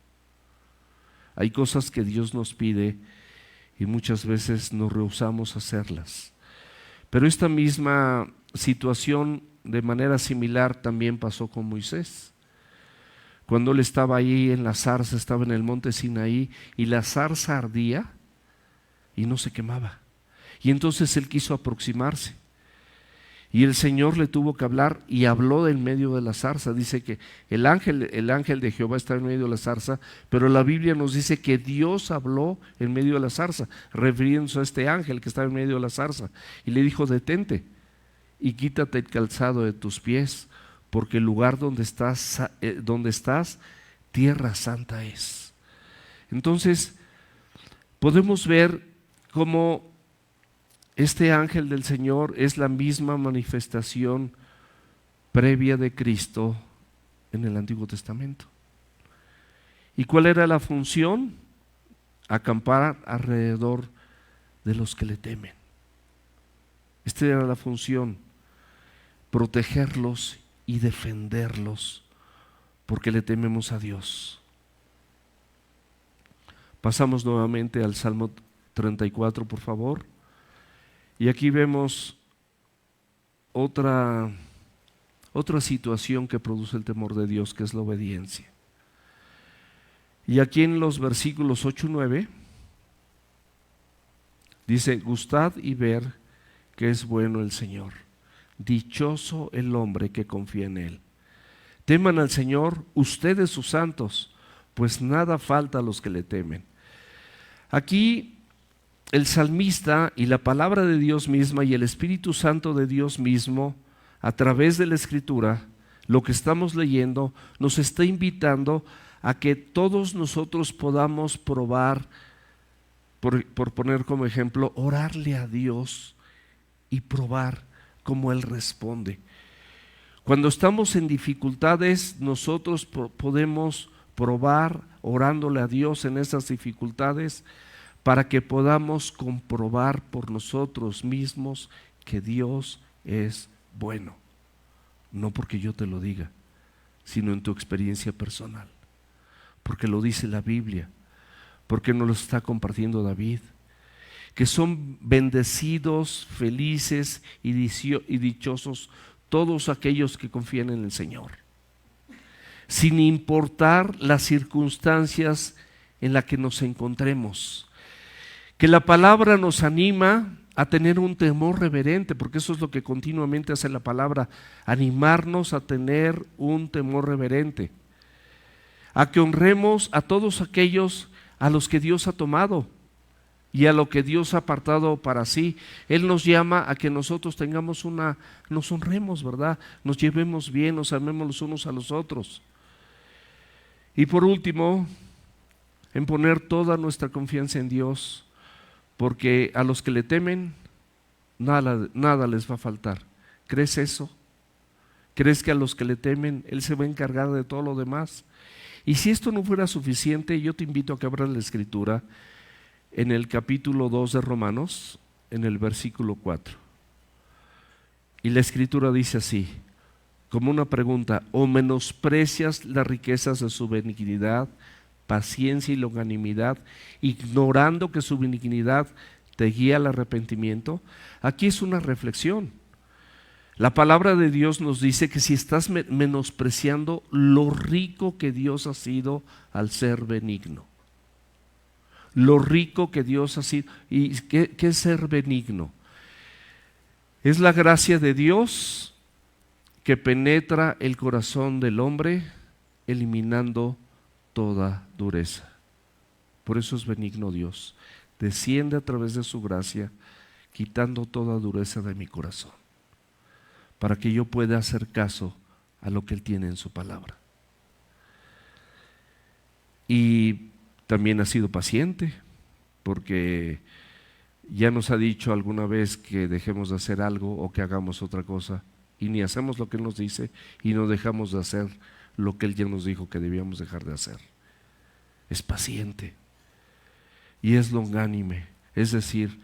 Hay cosas que Dios nos pide y muchas veces nos rehusamos a hacerlas. Pero esta misma situación de manera similar también pasó con Moisés. Cuando él estaba ahí en la zarza, estaba en el monte Sinaí, y la zarza ardía y no se quemaba. Y entonces él quiso aproximarse. Y el Señor le tuvo que hablar, y habló en medio de la zarza. Dice que el ángel de Jehová está en medio de la zarza, pero la Biblia nos dice que Dios habló en medio de la zarza, refiriéndose a este ángel que estaba en medio de la zarza. Y le dijo, detente y quítate el calzado de tus pies, porque el lugar donde estás, tierra santa es. Entonces, podemos ver cómo Este ángel del Señor es la misma manifestación previa de Cristo en el Antiguo Testamento. ¿Y cuál era la función? Acampar alrededor de los que le temen. Esta era la función, protegerlos y defenderlos, porque le tememos a Dios. Pasamos nuevamente al Salmo 34, por favor. Y aquí vemos otra situación que produce el temor de Dios, que es la obediencia. Y aquí en los versículos 8 y 9 dice: gustad y ver que es bueno el Señor, dichoso el hombre que confía en Él. Teman al Señor ustedes sus santos, pues nada falta a los que le temen. Aquí el salmista y la palabra de Dios misma y el Espíritu Santo de Dios mismo, a través de la Escritura, lo que estamos leyendo, nos está invitando a que todos nosotros podamos probar, por poner como ejemplo, orarle a Dios y probar cómo Él responde. Cuando estamos en dificultades, nosotros podemos probar orándole a Dios en esas dificultades, para que podamos comprobar por nosotros mismos que Dios es bueno. No porque yo te lo diga, sino en tu experiencia personal. Porque lo dice la Biblia, porque nos lo está compartiendo David. Que son bendecidos, felices y dichosos todos aquellos que confían en el Señor, sin importar las circunstancias en las que nos encontremos. Que la palabra nos anima a tener un temor reverente, porque eso es lo que continuamente hace la palabra, animarnos a tener un temor reverente, a que honremos a todos aquellos a los que Dios ha tomado y a lo que Dios ha apartado para sí. Él nos llama a que nosotros nos honremos, ¿verdad? Nos llevemos bien, nos amemos los unos a los otros. Y por último, en poner toda nuestra confianza en Dios, porque a los que le temen, nada les va a faltar. ¿Crees eso? ¿Crees que a los que le temen, Él se va a encargar de todo lo demás? Y si esto no fuera suficiente, yo te invito a que abras la Escritura en el capítulo 2 de Romanos, en el versículo 4. Y la Escritura dice así, como una pregunta: ¿o menosprecias las riquezas de su benignidad, paciencia y longanimidad, ignorando que su benignidad te guía al arrepentimiento? Aquí es una reflexión. La palabra de Dios nos dice que si estás menospreciando lo rico que Dios ha sido al ser benigno, lo rico que Dios ha sido. ¿Y qué es ser benigno? Es la gracia de Dios que penetra el corazón del hombre, eliminando toda dureza. Por eso es benigno Dios. Desciende a través de su gracia, quitando toda dureza de mi corazón, para que yo pueda hacer caso a lo que Él tiene en su palabra. Y también ha sido paciente, porque ya nos ha dicho alguna vez que dejemos de hacer algo o que hagamos otra cosa, y ni hacemos lo que Él nos dice y no dejamos de hacer lo que Él ya nos dijo que debíamos dejar de hacer. Es paciente y es longánime. Es decir,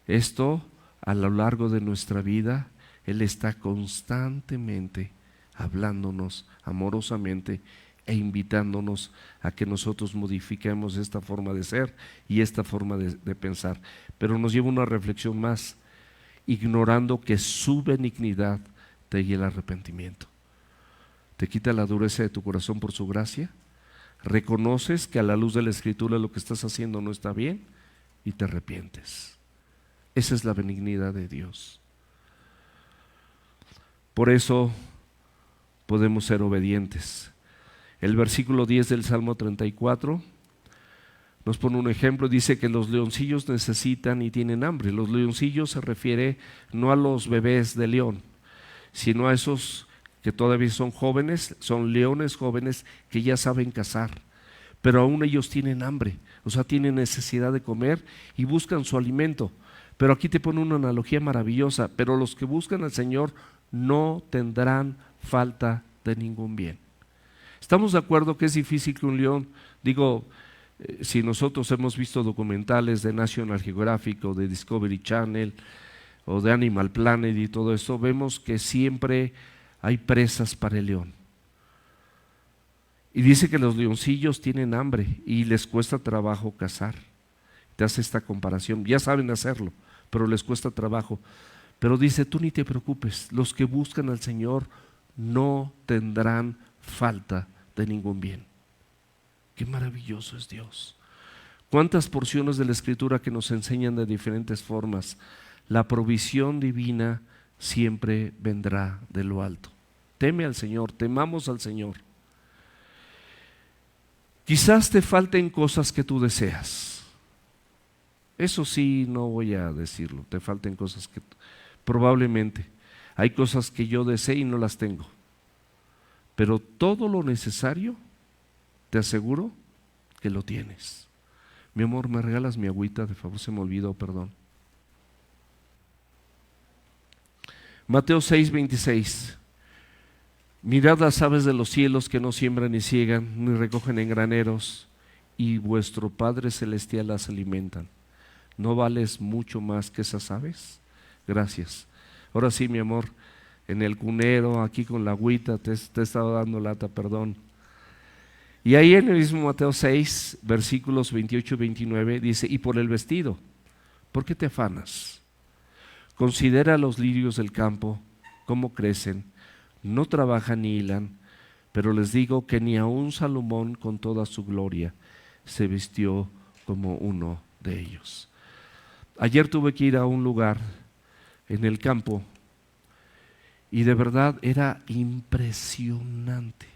esto a lo largo de nuestra vida, Él está constantemente hablándonos amorosamente e invitándonos a que nosotros modifiquemos esta forma de ser y esta forma de pensar. Pero nos lleva una reflexión más, ignorando que su benignidad te guía al arrepentimiento. Te quita la dureza de tu corazón por su gracia. Reconoces que a la luz de la Escritura lo que estás haciendo no está bien y te arrepientes. Esa es la benignidad de Dios. Por eso podemos ser obedientes. El versículo 10 del Salmo 34 nos pone un ejemplo. Dice que los leoncillos necesitan y tienen hambre. Los leoncillos se refiere no a los bebés de león, sino a esos que todavía son jóvenes, son leones jóvenes que ya saben cazar, pero aún ellos tienen hambre, o sea, tienen necesidad de comer y buscan su alimento. Pero aquí te pone una analogía maravillosa. Pero los que buscan al Señor no tendrán falta de ningún bien. ¿Estamos de acuerdo que es difícil que un león, si nosotros hemos visto documentales de National Geographic o de Discovery Channel o de Animal Planet y todo eso, vemos que siempre hay presas para el león. Y dice que los leoncillos tienen hambre y les cuesta trabajo cazar. Te hace esta comparación, ya saben hacerlo, pero les cuesta trabajo. Pero dice, tú ni te preocupes, los que buscan al Señor no tendrán falta de ningún bien. Qué maravilloso es Dios. Cuántas porciones de la Escritura que nos enseñan de diferentes formas. La provisión divina siempre vendrá de lo alto. Teme al Señor, temamos al Señor. Quizás te falten cosas que tú deseas. Eso sí, no voy a decirlo, te falten cosas que probablemente. Hay cosas que yo deseo y no las tengo. Pero todo lo necesario, te aseguro que lo tienes. Mi amor, ¿me regalas mi agüita? De favor, se me olvidó, perdón. Mateo 6:26. Mirad las aves de los cielos que no siembran ni ciegan, ni recogen en graneros, y vuestro Padre Celestial las alimentan. ¿No vales mucho más que esas aves? Gracias. Ahora sí, mi amor, en el cunero, aquí con la agüita, te he estado dando lata, perdón. Y ahí en el mismo Mateo 6, versículos 28 y 29, dice, y por el vestido, ¿por qué te afanas? Considera los lirios del campo, cómo crecen, no trabajan ni hilan, pero les digo que ni aun Salomón con toda su gloria se vistió como uno de ellos. Ayer tuve que ir a un lugar en el campo y de verdad era impresionante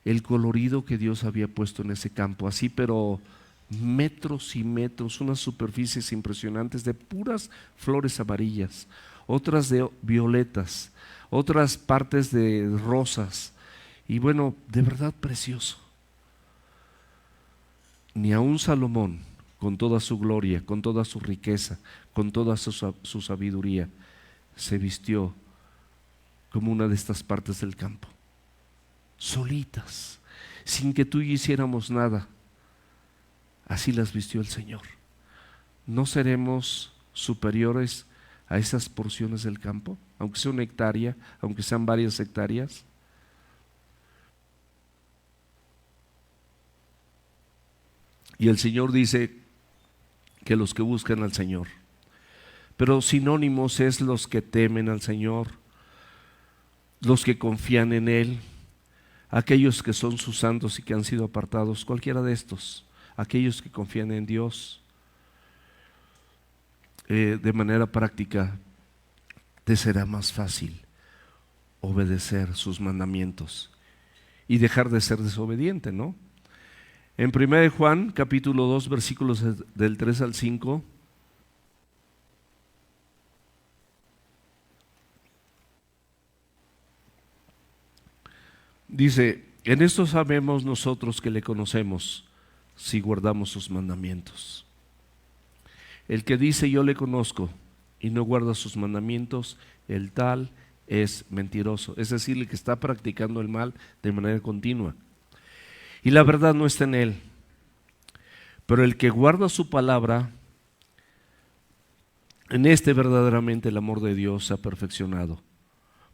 el colorido que Dios había puesto en ese campo, así pero metros y metros, unas superficies impresionantes de puras flores amarillas, otras de violetas, otras partes de rosas, y bueno, de verdad precioso. Ni aun Salomón, con toda su gloria, con toda su riqueza, con toda su sabiduría, se vistió como una de estas partes del campo, solitas, sin que tú y yo hiciéramos nada. Así las vistió el Señor. ¿No seremos superiores a esas porciones del campo? Aunque sea una hectárea, aunque sean varias hectáreas. Y el Señor dice que los que buscan al Señor. Pero sinónimos es los que temen al Señor, los que confían en Él, aquellos que son sus santos y que han sido apartados, cualquiera de estos, aquellos que confían en Dios. De manera práctica, te será más fácil obedecer sus mandamientos y dejar de ser desobediente, ¿no? En 1 Juan, capítulo 2, versículos del 3 al 5, dice, en esto sabemos nosotros que le conocemos, si guardamos sus mandamientos. El que dice yo le conozco y no guarda sus mandamientos, el tal es mentiroso. Es decir, el que está practicando el mal de manera continua. Y la verdad no está en él. Pero el que guarda su palabra, en este verdaderamente el amor de Dios se ha perfeccionado.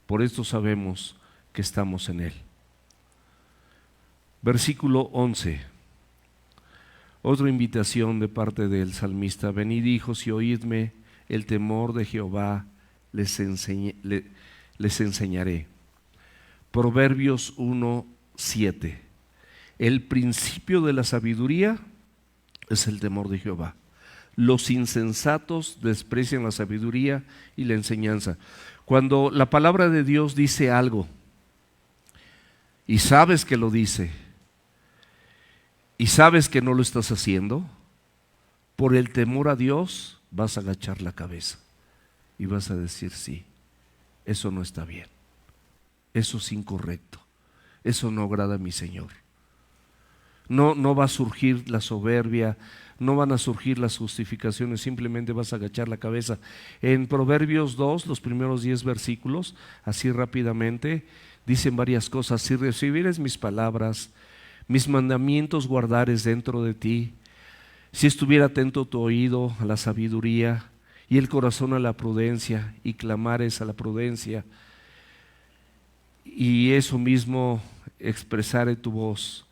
Por esto sabemos que estamos en él. Versículo 11. Otra invitación de parte del salmista: venid hijos y oídme, el temor de Jehová les enseñaré. Proverbios 1:7. El principio de la sabiduría es el temor de Jehová. Los insensatos desprecian la sabiduría y la enseñanza. Cuando la palabra de Dios dice algo y sabes que lo dice, y sabes que no lo estás haciendo, por el temor a Dios vas a agachar la cabeza y vas a decir sí, eso no está bien, eso es incorrecto, eso no agrada a mi Señor. No va a surgir la soberbia, no van a surgir las justificaciones, simplemente vas a agachar la cabeza. En Proverbios 2, los primeros 10 versículos, así rápidamente, dicen varias cosas. Si recibieres mis palabras, mis mandamientos guardares dentro de ti, si estuviera atento tu oído a la sabiduría y el corazón a la prudencia, y clamares a la prudencia, y eso mismo expresare tu voz.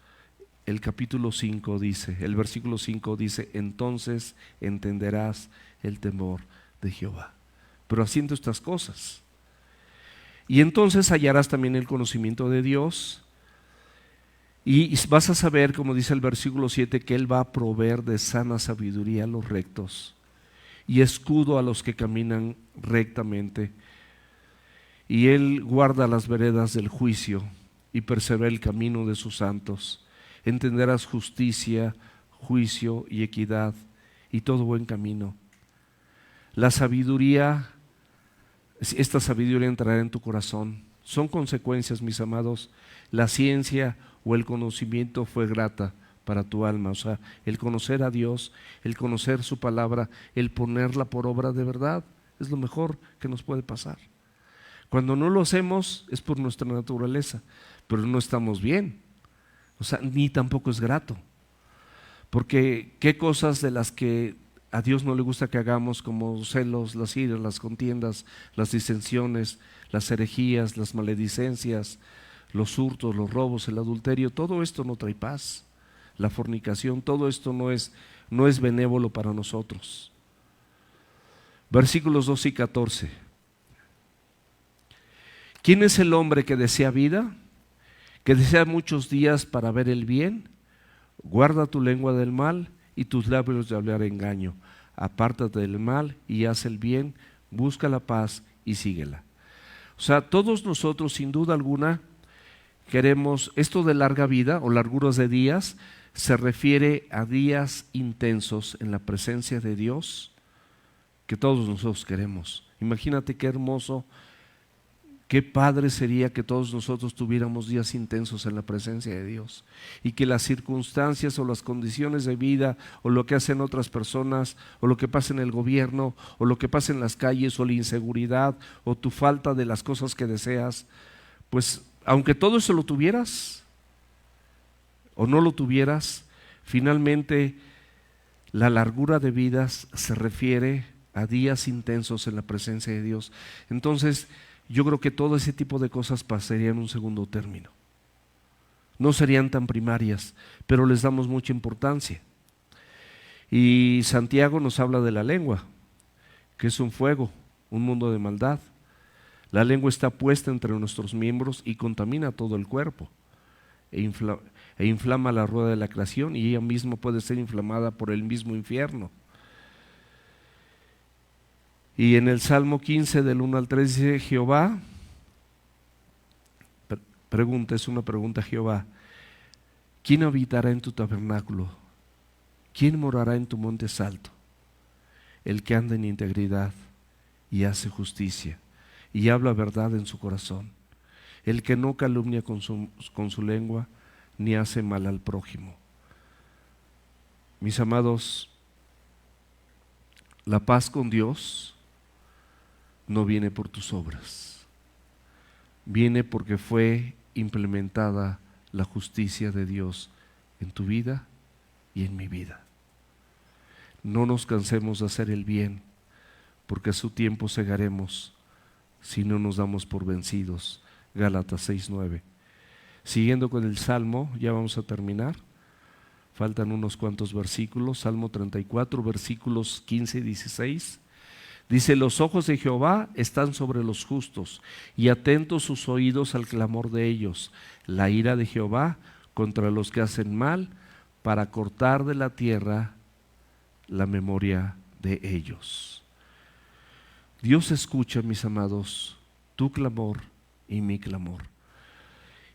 El capítulo 5 dice, el versículo 5 dice, entonces entenderás el temor de Jehová. Pero haciendo estas cosas. Y entonces hallarás también el conocimiento de Dios, y vas a saber, como dice el versículo 7, que Él va a proveer de sana sabiduría a los rectos y escudo a los que caminan rectamente. Y Él guarda las veredas del juicio y persevera el camino de sus santos. Entenderás justicia, juicio y equidad y todo buen camino. La sabiduría, esta sabiduría entrará en tu corazón. Son consecuencias, mis amados. La ciencia o el conocimiento fue grata para tu alma. O sea, el conocer a Dios, el conocer su palabra, el ponerla por obra de verdad, es lo mejor que nos puede pasar. Cuando no lo hacemos es por nuestra naturaleza, pero no estamos bien. O sea, ni tampoco es grato. Porque qué cosas de las que a Dios no le gusta que hagamos, como celos, las iras, las contiendas, las disensiones, las herejías, las maledicencias, los hurtos, los robos, el adulterio, todo esto no trae paz. La fornicación, todo esto no es benévolo para nosotros. Versículos 12 y 14. ¿Quién es el hombre que desea vida? Que desea muchos días para ver el bien. Guarda tu lengua del mal y tus labios de hablar engaño. Apártate del mal y haz el bien, busca la paz y síguela. O sea, todos nosotros sin duda alguna queremos, esto de larga vida o larguras de días se refiere a días intensos en la presencia de Dios que todos nosotros queremos. Imagínate qué hermoso, qué padre sería que todos nosotros tuviéramos días intensos en la presencia de Dios y que las circunstancias o las condiciones de vida o lo que hacen otras personas o lo que pasa en el gobierno o lo que pasa en las calles o la inseguridad o tu falta de las cosas que deseas, pues aunque todo eso lo tuvieras o no lo tuvieras, finalmente la largura de vidas se refiere a días intensos en la presencia de Dios. Entonces, yo creo que todo ese tipo de cosas pasarían en un segundo término. No serían tan primarias, pero les damos mucha importancia. Y Santiago nos habla de la lengua, que es un fuego, un mundo de maldad. La lengua está puesta entre nuestros miembros y contamina todo el cuerpo e inflama la rueda de la creación, y ella misma puede ser inflamada por el mismo infierno. Y en el Salmo 15 del 1 al 3 dice Jehová, es una pregunta a Jehová, ¿quién habitará en tu tabernáculo? ¿Quién morará en tu monte santo? El que anda en integridad y hace justicia y habla verdad en su corazón, el que no calumnia con su lengua ni hace mal al prójimo. Mis amados, la paz con Dios no viene por tus obras, viene porque fue implementada la justicia de Dios en tu vida y en mi vida. No nos cansemos de hacer el bien, porque a su tiempo segaremos si no nos damos por vencidos. Gálatas 6:9. Siguiendo con el Salmo, ya vamos a terminar, faltan unos cuantos versículos. Salmo 34, versículos 15 y 16. Dice, los ojos de Jehová están sobre los justos y atentos sus oídos al clamor de ellos. La ira de Jehová contra los que hacen mal, para cortar de la tierra la memoria de ellos. Dios escucha, mis amados, tu clamor y mi clamor.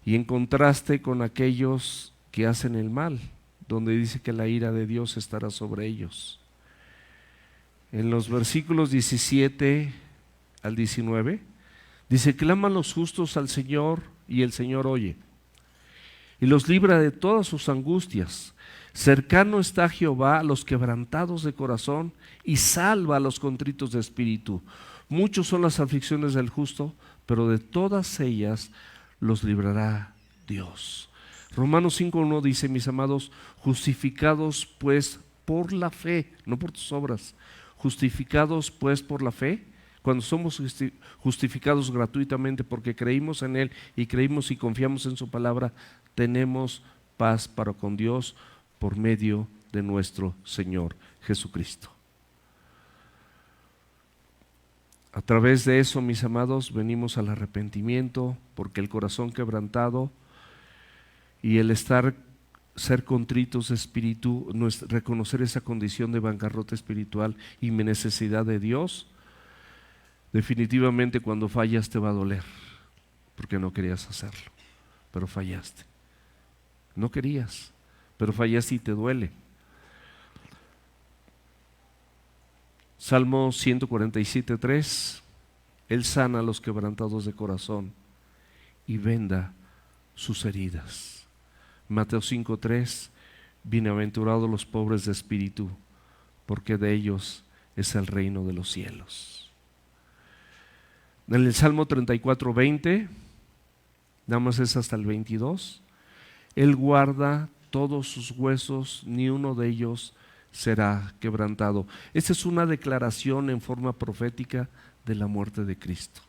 Y en contraste con aquellos que hacen el mal, donde dice que la ira de Dios estará sobre ellos. En los versículos 17 al 19, dice, claman los justos al Señor y el Señor oye. y los libra de todas sus angustias. Cercano está Jehová a los quebrantados de corazón y salva a los contritos de espíritu. Muchos son las aflicciones del justo, pero de todas ellas los librará Dios. Romanos 5:1 dice, mis amados, justificados pues por la fe, no por tus obras, justificados pues por la fe, cuando somos justificados gratuitamente porque creímos en Él y creímos y confiamos en su palabra, tenemos paz para con Dios por medio de nuestro Señor Jesucristo. A través de eso, mis amados, venimos al arrepentimiento, porque el corazón quebrantado y el ser contritos de espíritu, reconocer esa condición de bancarrota espiritual y mi necesidad de Dios, definitivamente cuando fallas te va a doler, porque no querías hacerlo, pero fallaste. No querías, pero fallaste y te duele. Salmo 147:3, Él sana a los quebrantados de corazón y venda sus heridas. Mateo 5:3, bienaventurados los pobres de espíritu, porque de ellos es el reino de los cielos. En el Salmo 34:20, nada más es hasta el 22, Él guarda todos sus huesos, ni uno de ellos será quebrantado. Esta es una declaración en forma profética de la muerte de Cristo,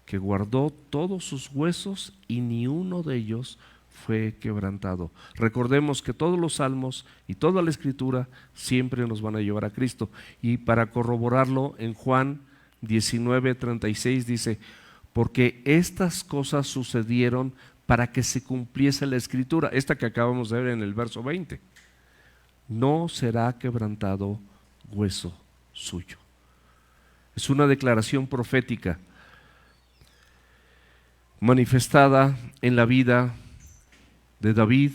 que guardó todos sus huesos y ni uno de ellos fue quebrantado. Recordemos que todos los salmos y toda la escritura siempre nos van a llevar a Cristo, y para corroborarlo en Juan 19:36 dice, porque estas cosas sucedieron para que se cumpliese la escritura, esta que acabamos de ver en el verso 20, no será quebrantado hueso suyo. Es una declaración profética manifestada en la vida de David,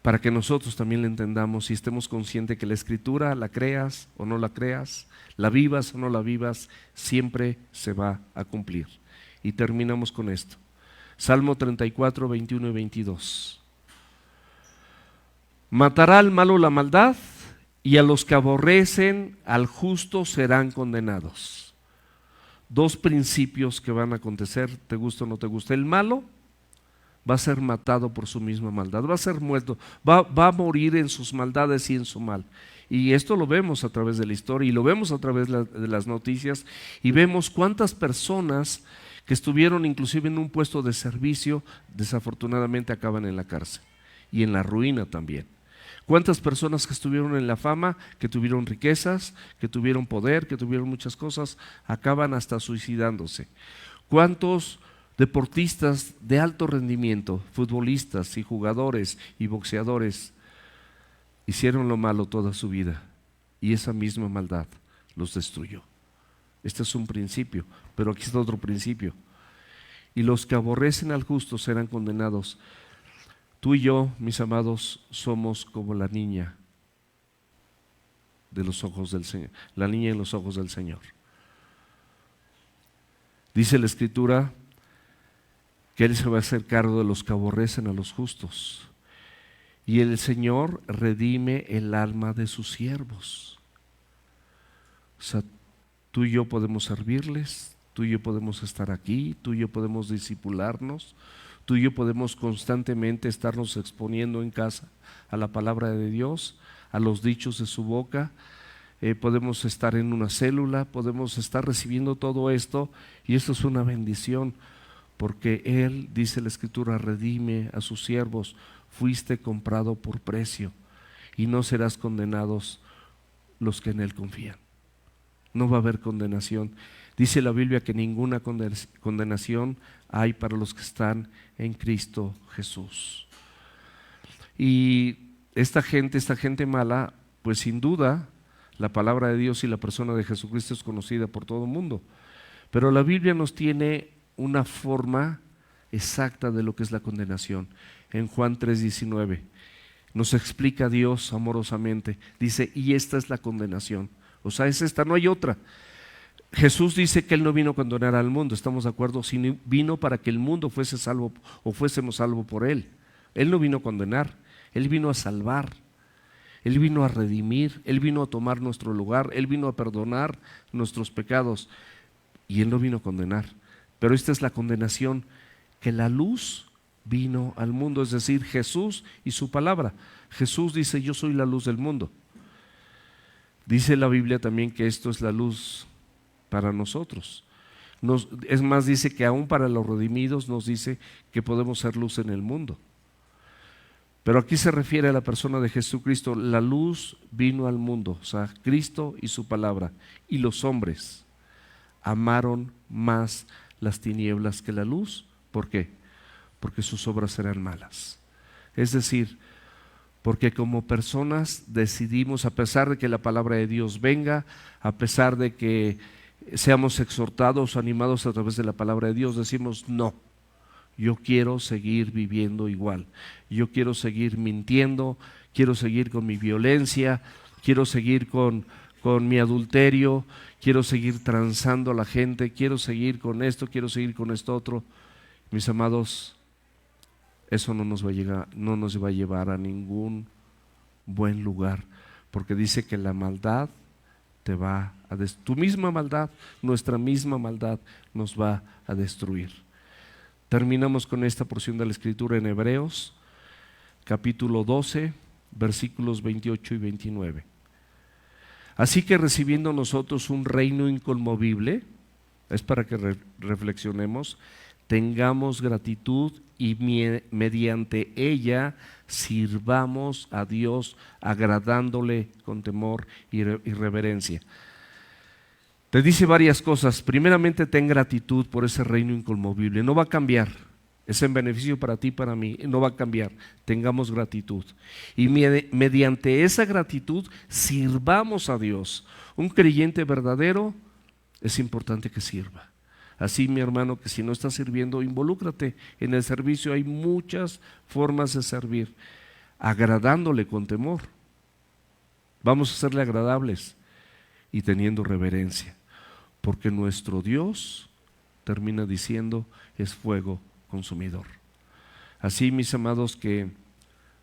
para que nosotros también la entendamos y estemos conscientes que la escritura, la creas o no la creas, la vivas o no la vivas, siempre se va a cumplir. Y terminamos con esto. Salmo 34, 21 y 22. Matará al malo la maldad, y a los que aborrecen al justo serán condenados. Dos principios que van a acontecer, te gusta o no te gusta. El malo va a ser matado por su misma maldad, va a ser muerto, va a morir en sus maldades y en su mal. Y esto lo vemos a través de la historia y lo vemos a través de las noticias, y vemos cuántas personas que estuvieron inclusive en un puesto de servicio, desafortunadamente acaban en la cárcel y en la ruina también. Cuántas personas que estuvieron en la fama, que tuvieron riquezas, que tuvieron poder, que tuvieron muchas cosas, acaban hasta suicidándose. Cuántos deportistas de alto rendimiento, futbolistas y jugadores y boxeadores, hicieron lo malo toda su vida y esa misma maldad los destruyó. Este es un principio, pero aquí está otro principio. Y los que aborrecen al justo serán condenados. Tú y yo, mis amados, somos como la niña de los ojos del Señor, la niña en los ojos del Señor. Dice la Escritura que Él se va a hacer cargo de los que aborrecen a los justos, y el Señor redime el alma de sus siervos. O sea, tú y yo podemos servirles, tú y yo podemos estar aquí, tú y yo podemos discipularnos, tú y yo podemos constantemente estarnos exponiendo en casa a la palabra de Dios, a los dichos de su boca. Podemos estar en una célula, podemos estar recibiendo todo esto, y esto es una bendición, porque Él, dice la Escritura, redime a sus siervos. Fuiste comprado por precio y no serás condenados los que en Él confían. No va a haber condenación. Dice la Biblia que ninguna condenación hay para los que están en Cristo Jesús. Y esta gente mala, pues sin duda la palabra de Dios y la persona de Jesucristo es conocida por todo el mundo, pero la Biblia nos tiene una forma exacta de lo que es la condenación. En Juan 3:19 nos explica Dios amorosamente, dice, y esta es la condenación, o sea, es esta, no hay otra. Jesús dice que Él no vino a condenar al mundo, ¿estamos de acuerdo? Sino vino para que el mundo fuese salvo o fuésemos salvos por Él. Él no vino a condenar, Él vino a salvar, Él vino a redimir, Él vino a tomar nuestro lugar, Él vino a perdonar nuestros pecados y Él no vino a condenar. Pero esta es la condenación, que la luz vino al mundo, es decir, Jesús y su palabra. Jesús dice: yo soy la luz del mundo. Dice la Biblia también que esto es la luz para nosotros. Es más, dice que aún para los redimidos nos dice que podemos ser luz en el mundo. Pero aquí se refiere a la persona de Jesucristo. La luz vino al mundo, o sea, Cristo y su palabra. Y los hombres amaron más las tinieblas que la luz. ¿Por qué? Porque sus obras eran malas. Es decir, porque como personas decidimos, a pesar de que la palabra de Dios venga, a pesar de que seamos exhortados o animados a través de la palabra de Dios, decimos: no, yo quiero seguir viviendo igual, yo quiero seguir mintiendo, quiero seguir con mi violencia, quiero seguir con mi adulterio, quiero seguir transando a la gente, quiero seguir con esto, quiero seguir con esto otro. Mis amados, eso no nos va a llevar a ningún buen lugar, porque dice que la maldad te va a tu misma maldad, nuestra misma maldad nos va a destruir. Terminamos con esta porción de la Escritura en Hebreos, capítulo 12, versículos 28 y 29. Así que recibiendo nosotros un reino inconmovible, es para que reflexionemos, tengamos gratitud y mediante ella sirvamos a Dios agradándole con temor y reverencia. Te dice varias cosas. Primeramente, ten gratitud por ese reino inconmovible. No va a cambiar. Es en beneficio para ti y para mí. No va a cambiar. Tengamos gratitud. Y mediante esa gratitud sirvamos a Dios. Un creyente verdadero es importante que sirva. Así, mi hermano, que si no estás sirviendo, involúcrate en el servicio. Hay muchas formas de servir, agradándole con temor. Vamos a serle agradables y teniendo reverencia, porque nuestro Dios, termina diciendo, es fuego consumidor. Así, mis amados, que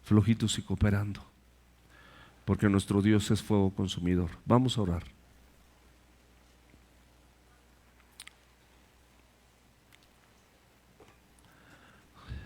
flojitos y cooperando, porque nuestro Dios es fuego consumidor. Vamos a orar.